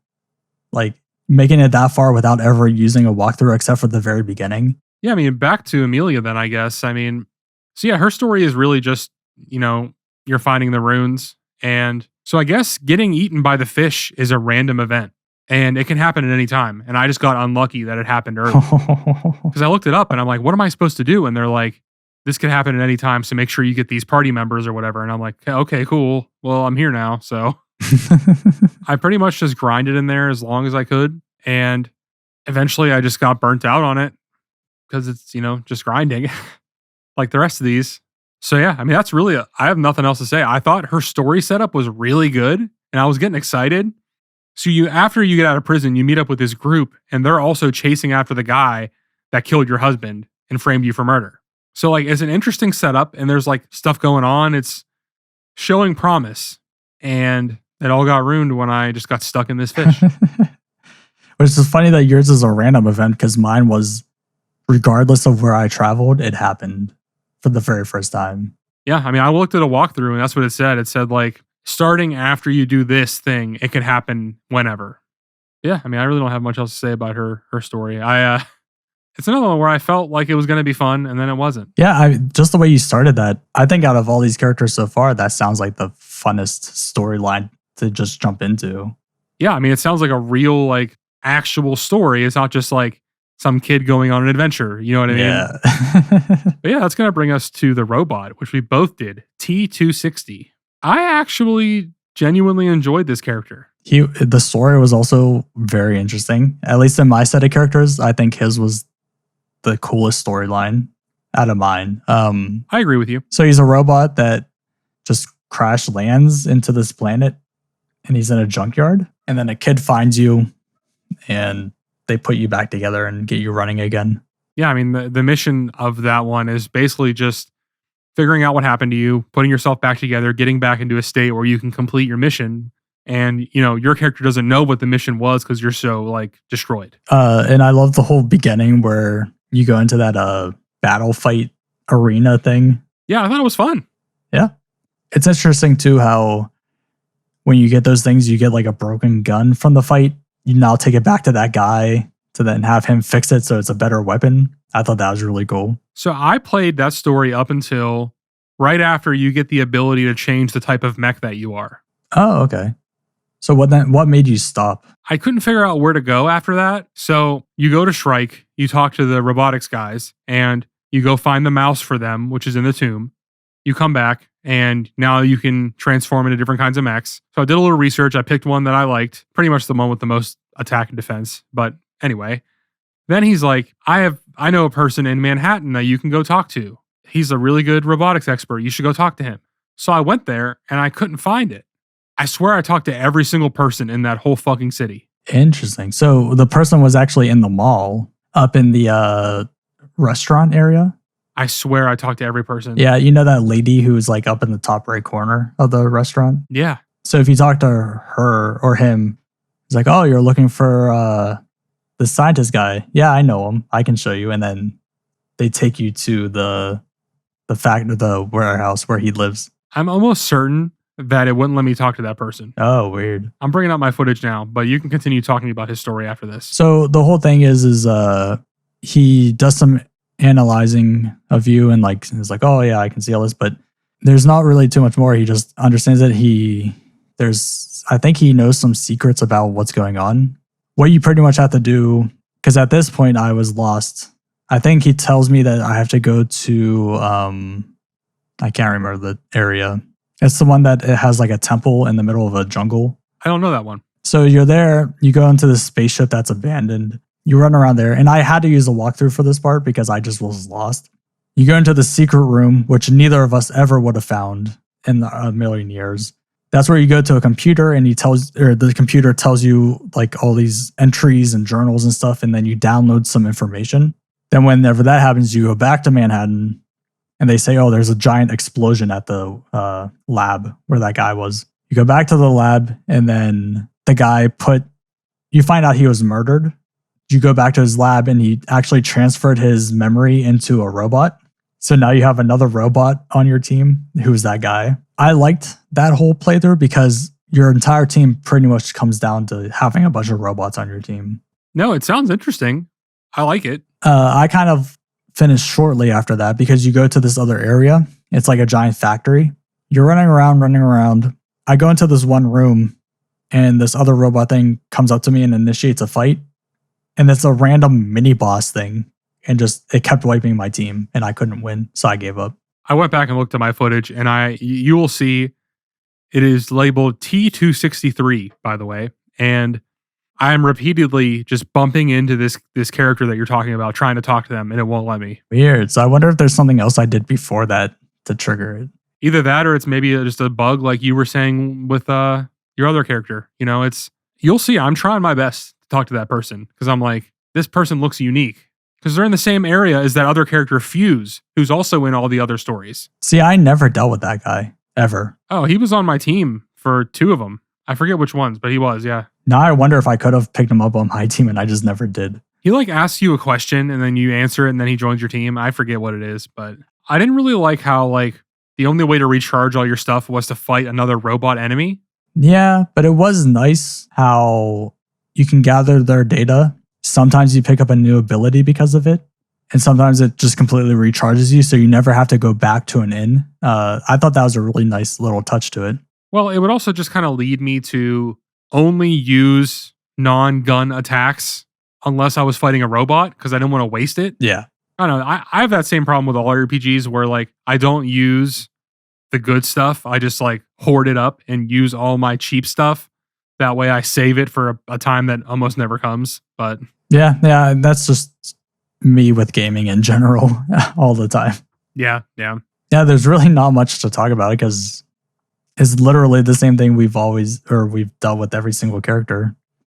Like making it that far without ever using a walkthrough except for the very beginning. Yeah, I mean, back to Amelia then, I guess. I mean, so yeah, her story is really just, you're finding the runes. And so I guess getting eaten by the fish is a random event. and it can happen at any time. And I just got unlucky that it happened early because I looked it up and I'm like, what am I supposed to do? And they're like, this could happen at any time. So make sure you get these party members or whatever. And I'm like, okay, cool. Well, I'm here now. So I pretty much just grinded in there as long as I could. And eventually I just got burnt out on it because it's, just grinding like the rest of these. So yeah, I mean, that's really, I have nothing else to say. I thought her story setup was really good and I was getting excited. So after you get out of prison, you meet up with this group and they're also chasing after the guy that killed your husband and framed you for murder. So like, it's an interesting setup and there's like stuff going on. It's showing promise, and it all got ruined when I just got stuck in this fish. Which is funny that yours is a random event because mine was, regardless of where I traveled, it happened for the very first time. Yeah, I mean, I looked at a walkthrough and that's what it said. It said like, starting after you do this thing, it could happen whenever. Yeah, I mean, I really don't have much else to say about her story. It's another one where I felt like it was going to be fun and then it wasn't. Yeah, just the way you started that, I think out of all these characters so far, that sounds like the funnest storyline to just jump into. Yeah, I mean, it sounds like a real, like, actual story. It's not just like some kid going on an adventure. You know what I mean? Yeah. But yeah, that's going to bring us to the robot, which we both did, T260. I actually genuinely enjoyed this character. The story was also very interesting. At least in my set of characters, I think his was the coolest storyline out of mine. I agree with you. So he's a robot that just crash lands into this planet and he's in a junkyard. And then a kid finds you and they put you back together and get you running again. Yeah, I mean, the mission of that one is basically just figuring out what happened to you, putting yourself back together, getting back into a state where you can complete your mission. And, your character doesn't know what the mission was because you're so, like, destroyed. And I love the whole beginning where you go into that battle fight arena thing. Yeah, I thought it was fun. Yeah. It's interesting, too, how when you get those things, you get, like, a broken gun from the fight. You now take it back to that guy to then have him fix it so it's a better weapon. I thought that was really cool. So I played that story up until right after you get the ability to change the type of mech that you are. Oh, okay. So what made you stop? I couldn't figure out where to go after that. So you go to Shrike, you talk to the robotics guys, and you go find the mouse for them, which is in the tomb. You come back, and now you can transform into different kinds of mechs. So I did a little research. I picked one that I liked, pretty much the one with the most attack and defense. But anyway, then he's like, I know a person in Manhattan that you can go talk to. He's a really good robotics expert. You should go talk to him. So I went there, and I couldn't find it. I swear I talked to every single person in that whole fucking city. Interesting. So the person was actually in the mall, up in the restaurant area? I swear I talked to every person. Yeah, you know that lady who's like up in the top right corner of the restaurant? Yeah. So if you talk to her or him, it's like, oh, you're looking for the scientist guy. Yeah, I know him. I can show you. And then they take you to the warehouse where he lives. I'm almost certain that it wouldn't let me talk to that person. Oh, weird. I'm bringing up my footage now, but you can continue talking about his story after this. So the whole thing is he does some analyzing of you and like is like, oh yeah, I can see all this, but there's not really too much more. He just understands that I think he knows some secrets about what's going on. What you pretty much have to do, because at this point I was lost. I think he tells me that I have to go to I can't remember the area. It's the one that it has like a temple in the middle of a jungle. I don't know that one. So you're there, you go into this spaceship that's abandoned. You run around there, and I had to use a walkthrough for this part because I just was lost. You go into the secret room, which neither of us ever would have found in a million years. That's where you go to a computer, and the computer tells you like all these entries and journals and stuff, and then you download some information. Then whenever that happens, you go back to Manhattan, and they say, oh, there's a giant explosion at the lab where that guy was. You go back to the lab, and then the guy you find out he was murdered. You go back to his lab, and he actually transferred his memory into a robot. So now you have another robot on your team who's that guy. I liked that whole playthrough because your entire team pretty much comes down to having a bunch of robots on your team. No, it sounds interesting. I like it. I kind of finished shortly after that because you go to this other area. It's like a giant factory. You're running around. I go into this one room, and this other robot thing comes up to me and initiates a fight. And it's a random mini boss thing. And just it kept wiping my team and I couldn't win. So I gave up. I went back and looked at my footage, and you will see it is labeled T263, by the way. And I am repeatedly just bumping into this character that you're talking about, trying to talk to them, and it won't let me. Weird. So I wonder if there's something else I did before that to trigger it. Either that, or it's maybe just a bug, like you were saying with your other character. You know, you'll see. I'm trying my best to talk to that person because I'm like, this person looks unique because they're in the same area as that other character Fuse, who's also in all the other stories. See, I never dealt with that guy ever. Oh, he was on my team for 2 of them. I forget which ones, but he was, yeah. Now I wonder if I could have picked him up on my team and I just never did. He like asks you a question and then you answer it and then he joins your team. I forget what it is, but I didn't really like how like the only way to recharge all your stuff was to fight another robot enemy. Yeah, but it was nice how you can gather their data. Sometimes you pick up a new ability because of it. And sometimes it just completely recharges you. So you never have to go back to an inn. I thought that was a really nice little touch to it. Well, it would also just kind of lead me to only use non-gun attacks unless I was fighting a robot because I didn't want to waste it. Yeah. I don't know. I have that same problem with all RPGs where like I don't use the good stuff. I just like hoard it up and use all my cheap stuff. That way I save it for a time that almost never comes. But yeah, that's just me with gaming in general all the time. Yeah. There's really not much to talk about because it's literally the same thing we've dealt with every single character.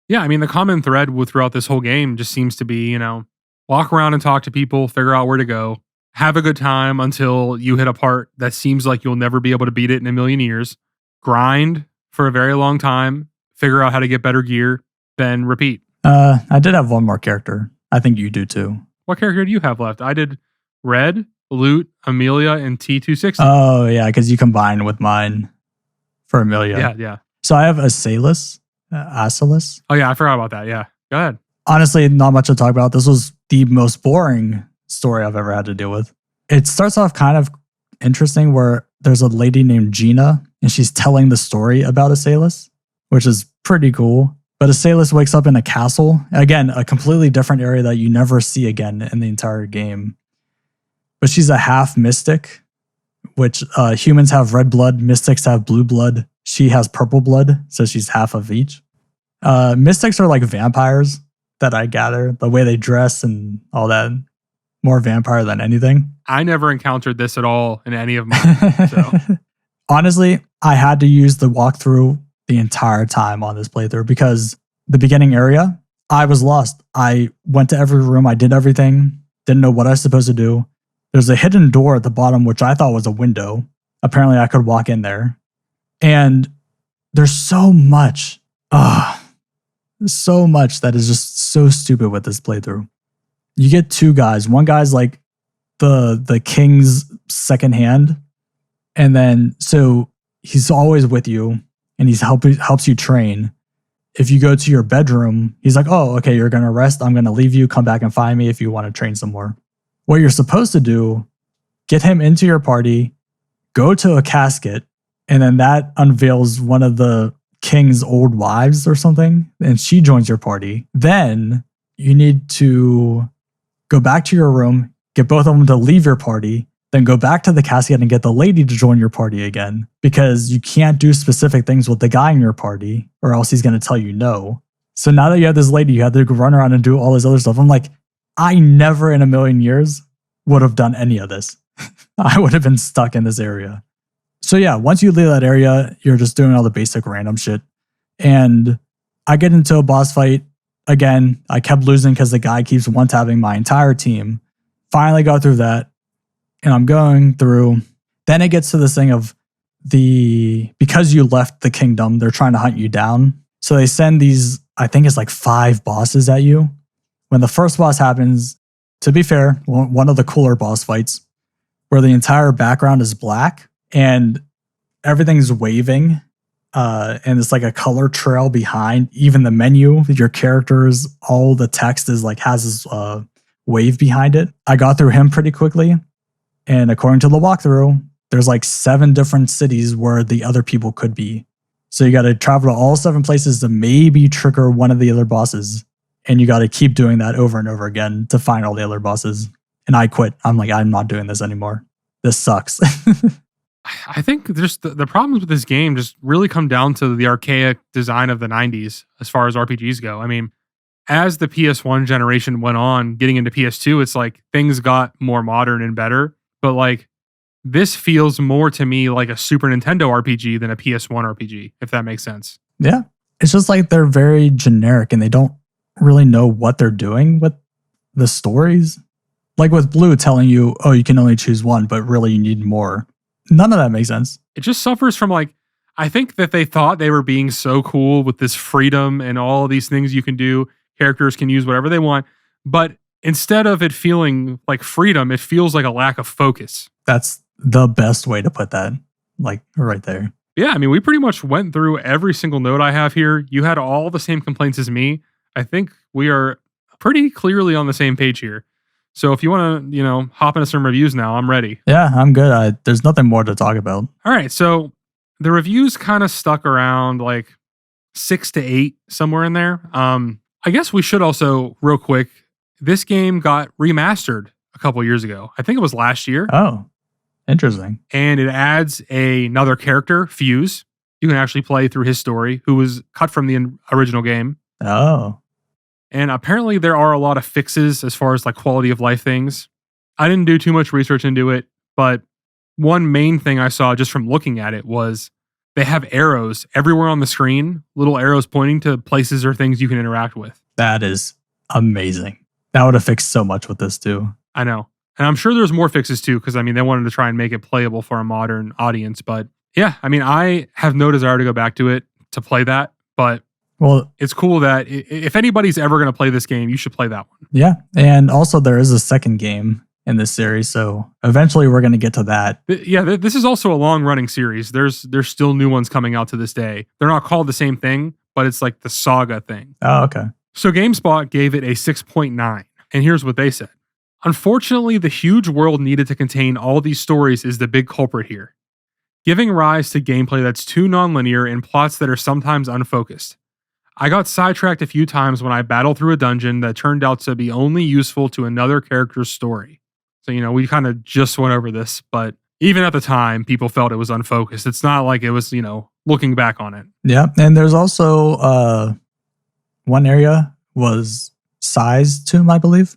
Yeah, I mean, the common thread throughout this whole game just seems to be, you know, walk around and talk to people, figure out where to go, have a good time until you hit a part that seems like you'll never be able to beat it in a million years, grind for a very long time, figure out how to get better gear, then repeat. I did have one more character. I think you do too. What character do you have left? I did Red, Loot, Amelia, and T260. Oh, yeah, because you combined with mine for Amelia. Yeah. So I have Asalis. Oh, yeah, I forgot about that. Yeah, go ahead. Honestly, not much to talk about. This was the most boring story I've ever had to deal with. It starts off kind of interesting where there's a lady named Gina, and she's telling the story about Asalis, which is pretty cool. But Asalis wakes up in a castle. Again, a completely different area that you never see again in the entire game. But she's a half mystic, which humans have red blood, mystics have blue blood. She has purple blood, so she's half of each. Mystics are like vampires that I gather. The way they dress and all that. More vampire than anything. I never encountered this at all in any of mine. So. Honestly, I had to use the walkthrough the entire time on this playthrough because the beginning area, I was lost. I went to every room. I did everything. Didn't know what I was supposed to do. There's a hidden door at the bottom, which I thought was a window. Apparently, I could walk in there. And there's so much. So much that is just so stupid with this playthrough. You get 2 guys. One guy's like the king's second hand. And then, so he's always with you and he's helps you train. If you go to your bedroom, he's like, oh, okay, you're going to rest. I'm going to leave you. Come back and find me if you want to train some more. What you're supposed to do, get him into your party, go to a casket, and then that unveils one of the king's old wives or something, and she joins your party. Then you need to go back to your room, get both of them to leave your party, then go back to the casket and get the lady to join your party again, because you can't do specific things with the guy in your party or else he's going to tell you no. So now that you have this lady, you have to run around and do all this other stuff. I'm like, I never in a million years would have done any of this. I would have been stuck in this area. So yeah, once you leave that area, you're just doing all the basic random shit. And I get into a boss fight. Again, I kept losing because the guy keeps one-tapping my entire team. Finally got through that. And I'm going through. Then it gets to this thing of because you left the kingdom, they're trying to hunt you down. So they send these, I think it's like 5 bosses at you. When the first boss happens, to be fair, one of the cooler boss fights where the entire background is black and everything's waving. And it's like a color trail behind even the menu, your characters, all the text is like has this wave behind it. I got through him pretty quickly. And according to the walkthrough, there's like 7 different cities where the other people could be. So you got to travel to all 7 places to maybe trigger one of the other bosses. And you got to keep doing that over and over again to find all the other bosses. And I quit. I'm like, I'm not doing this anymore. This sucks. I think just the problems with this game just really come down to the archaic design of the 90s as far as RPGs go. I mean, as the PS1 generation went on, getting into PS2, it's like things got more modern and better. But like this feels more to me like a Super Nintendo RPG than a PS1 RPG, if that makes sense. Yeah. It's just like they're very generic and they don't really know what they're doing with the stories. Like with Blue telling you, oh, you can only choose one, but really you need more. None of that makes sense. It just suffers from like, I think that they thought they were being so cool with this freedom and all these things you can do. Characters can use whatever they want. But instead of it feeling like freedom, it feels like a lack of focus. That's the best way to put that. Like right there. Yeah, I mean, we pretty much went through every single note I have here. You had all the same complaints as me. I think we are pretty clearly on the same page here. So if you want to, hop into some reviews now, I'm ready. Yeah, I'm good. There's nothing more to talk about. All right, so the reviews kind of stuck around like 6 to 8, somewhere in there. I guess we should also, real quick, this game got remastered a couple years ago. I think it was last year. Oh, interesting. And it adds another character, Fuse. You can actually play through his story, who was cut from the original game. Oh. And apparently there are a lot of fixes as far as like quality of life things. I didn't do too much research into it, but one main thing I saw just from looking at it was they have arrows everywhere on the screen, little arrows pointing to places or things you can interact with. That is amazing. That would have fixed so much with this too. I know. And I'm sure there's more fixes too, because I mean, they wanted to try and make it playable for a modern audience. But yeah, I mean, I have no desire to go back to it to play that, but well, it's cool that if anybody's ever going to play this game, you should play that one. Yeah. And also there is a second game in this series. So eventually we're going to get to that. Yeah. This is also a long running series. There's still new ones coming out to this day. They're not called the same thing, but it's like the Saga thing. Oh, okay. So GameSpot gave it a 6.9. And here's what they said. Unfortunately, the huge world needed to contain all these stories is the big culprit here, giving rise to gameplay that's too nonlinear and plots that are sometimes unfocused. I got sidetracked a few times when I battled through a dungeon that turned out to be only useful to another character's story. So, we kind of just went over this, but even at the time, people felt it was unfocused. It's not like it was, looking back on it. Yeah. And there's also one area was Size Tomb, I believe.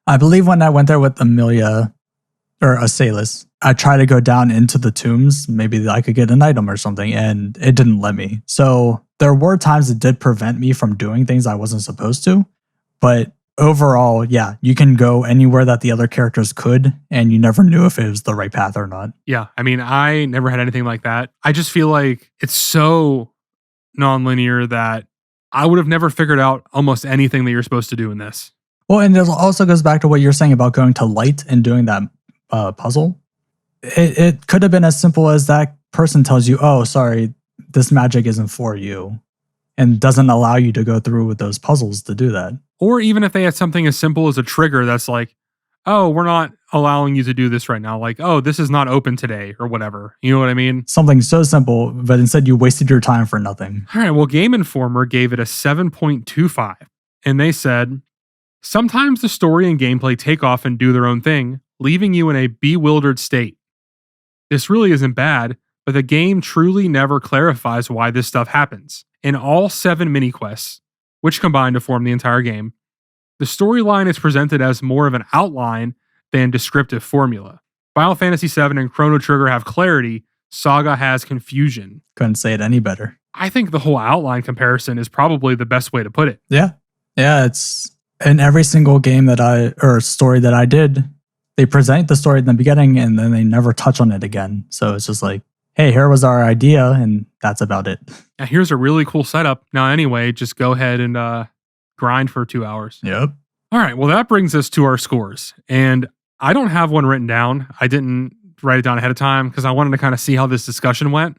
I believe when I went there with Amelia or Asalis, I tried to go down into the tombs. Maybe I could get an item or something, and it didn't let me. So there were times it did prevent me from doing things I wasn't supposed to. But overall, yeah, you can go anywhere that the other characters could, and you never knew if it was the right path or not. Yeah, I mean, I never had anything like that. I just feel like it's so nonlinear that I would have never figured out almost anything that you're supposed to do in this. Well, and it also goes back to what you're saying about going to light and doing that puzzle. It could have been as simple as that person tells you, oh, sorry, this magic isn't for you, and doesn't allow you to go through with those puzzles to do that. Or even if they had something as simple as a trigger that's like, oh, we're not allowing you to do this right now. Like, oh, this is not open today or whatever. You know what I mean? Something so simple, but instead you wasted your time for nothing. All right, well, Game Informer gave it a 7.25, and they said, sometimes the story and gameplay take off and do their own thing, leaving you in a bewildered state. This really isn't bad, but the game truly never clarifies why this stuff happens. In all 7 mini-quests, which combine to form the entire game, the storyline is presented as more of an outline than descriptive formula. Final Fantasy VII and Chrono Trigger have clarity, Saga has confusion. Couldn't say it any better. I think the whole outline comparison is probably the best way to put it. Yeah. Yeah, it's in every single game story that I did, they present the story in the beginning and then they never touch on it again. So it's just like, hey, here was our idea, and that's about it. Now, here's a really cool setup. Now, anyway, just go ahead and grind for 2 hours. Yep. All right, well, that brings us to our scores. And I don't have one written down. I didn't write it down ahead of time because I wanted to kind of see how this discussion went.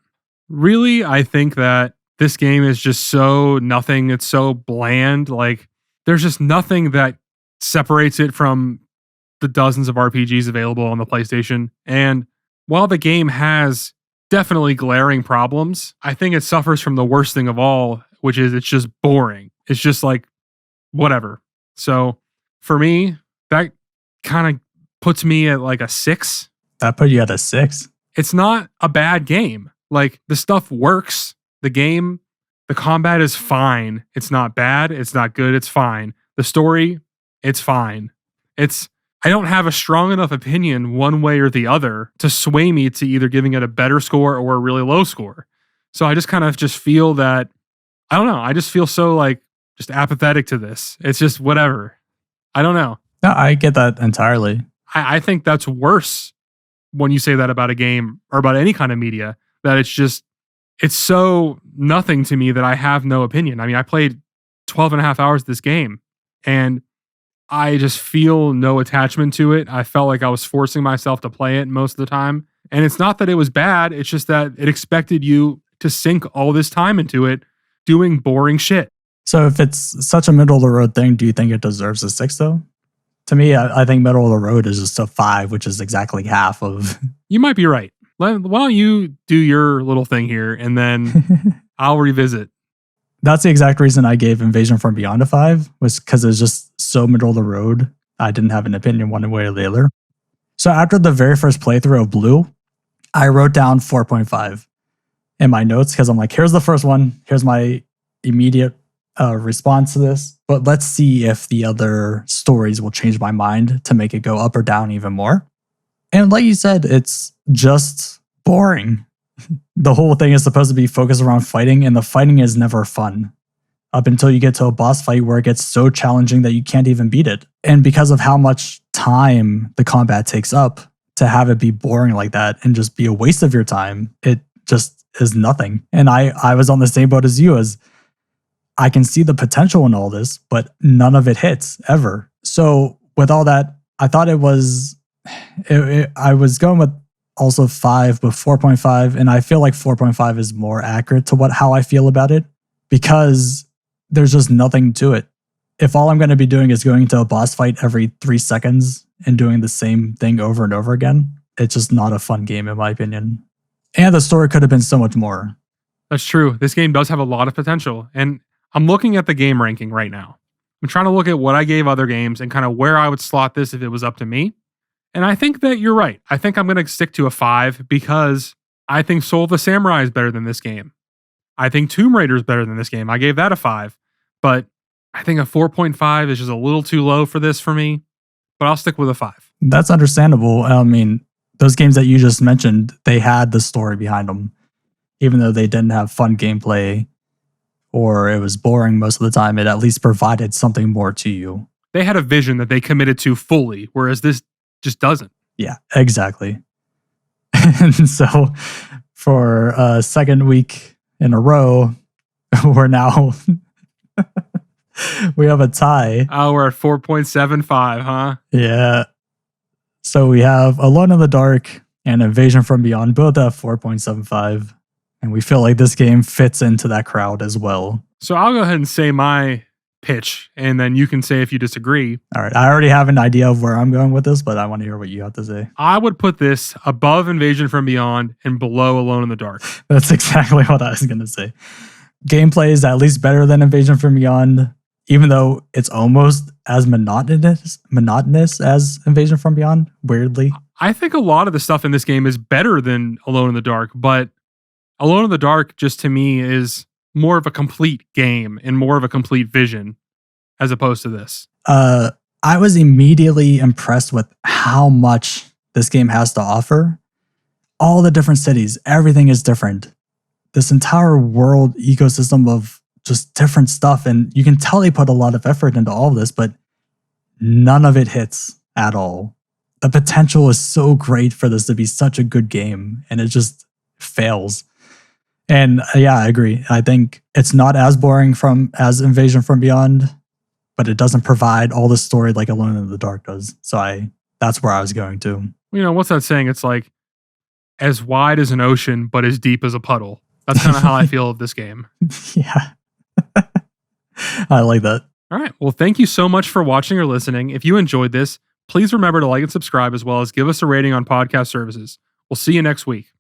Really, I think that this game is just so nothing. It's so bland. Like, there's just nothing that separates it from the dozens of RPGs available on the PlayStation. And while the game has definitely glaring problems. I think it suffers from the worst thing of all, which is it's just boring. It's just like whatever. So for me, that kind of puts me at like a 6. That put you at a 6. It's not a bad game. Like the stuff works. The combat is fine. It's not bad. It's not good. It's fine. The story, it's fine. I don't have a strong enough opinion one way or the other to sway me to either giving it a better score or a really low score. So I just kind of just feel that, I don't know. I just feel so like just apathetic to this. It's just whatever. I don't know. No, I get that entirely. I think that's worse when you say that about a game or about any kind of media, that it's so nothing to me that I have no opinion. I mean, I played 12 and a half hours of this game and I just feel no attachment to it. I felt like I was forcing myself to play it most of the time. And it's not that it was bad. It's just that it expected you to sink all this time into it doing boring shit. So if it's such a middle of the road thing, do you think it deserves a 6 though? To me, I think middle of the road is just a 5, which is exactly half of. You might be right. Why don't you do your little thing here and then I'll revisit. That's the exact reason I gave Invasion from Beyond a 5, was because it's just so middle of the road. I didn't have an opinion one way or the other. So after the very first playthrough of Blue, I wrote down 4.5 in my notes because I'm like, here's the first one. Here's my immediate response to this. But let's see if the other stories will change my mind to make it go up or down even more. And like you said, it's just boring. The whole thing is supposed to be focused around fighting, and the fighting is never fun up until you get to a boss fight where it gets so challenging that you can't even beat it. And because of how much time the combat takes up, to have it be boring like that and just be a waste of your time, it just is nothing. And I was on the same boat as you, as I can see the potential in all this, but none of it hits ever. So with all that, I thought I was going with also 5, but 4.5. And I feel like 4.5 is more accurate to how I feel about it, because there's just nothing to it. If all I'm going to be doing is going to a boss fight every 3 seconds and doing the same thing over and over again, it's just not a fun game in my opinion. And the story could have been so much more. That's true. This game does have a lot of potential. And I'm looking at the game ranking right now. I'm trying to look at what I gave other games and kind of where I would slot this if it was up to me. And I think that you're right. I think I'm going to stick to a 5 because I think Soul of the Samurai is better than this game. I think Tomb Raider is better than this game. I gave that a 5. But I think a 4.5 is just a little too low for this for me. But I'll stick with a 5. That's understandable. I mean, those games that you just mentioned, they had the story behind them. Even though they didn't have fun gameplay or it was boring most of the time, it at least provided something more to you. They had a vision that they committed to fully, whereas this just doesn't. Yeah, exactly. And so for a second week in a row, we're now we have a tie. Oh, we're at 4.75, huh? Yeah. So we have Alone in the Dark and Invasion from Beyond, both at 4.75. And we feel like this game fits into that crowd as well. So I'll go ahead and say my pitch, and then you can say if you disagree. All right. I already have an idea of where I'm going with this, but I want to hear what you have to say. I would put this above Invasion from Beyond and below Alone in the Dark. That's exactly what I was going to say. Gameplay is at least better than Invasion from Beyond, even though it's almost as monotonous as Invasion from Beyond, weirdly. I think a lot of the stuff in this game is better than Alone in the Dark, but Alone in the Dark just to me is more of a complete game and more of a complete vision as opposed to this. I was immediately impressed with how much this game has to offer. All the different cities, everything is different. This entire world ecosystem of just different stuff. And you can tell they put a lot of effort into all of this, but none of it hits at all. The potential is so great for this to be such a good game, and it just fails. And yeah, I agree. I think it's not as boring as Invasion from Beyond, but it doesn't provide all the story like Alone in the Dark does. So that's where I was going to. You know, what's that saying? It's like as wide as an ocean, but as deep as a puddle. That's kind of how I feel of this game. Yeah. I like that. All right. Well, thank you so much for watching or listening. If you enjoyed this, please remember to like and subscribe, as well as give us a rating on podcast services. We'll see you next week.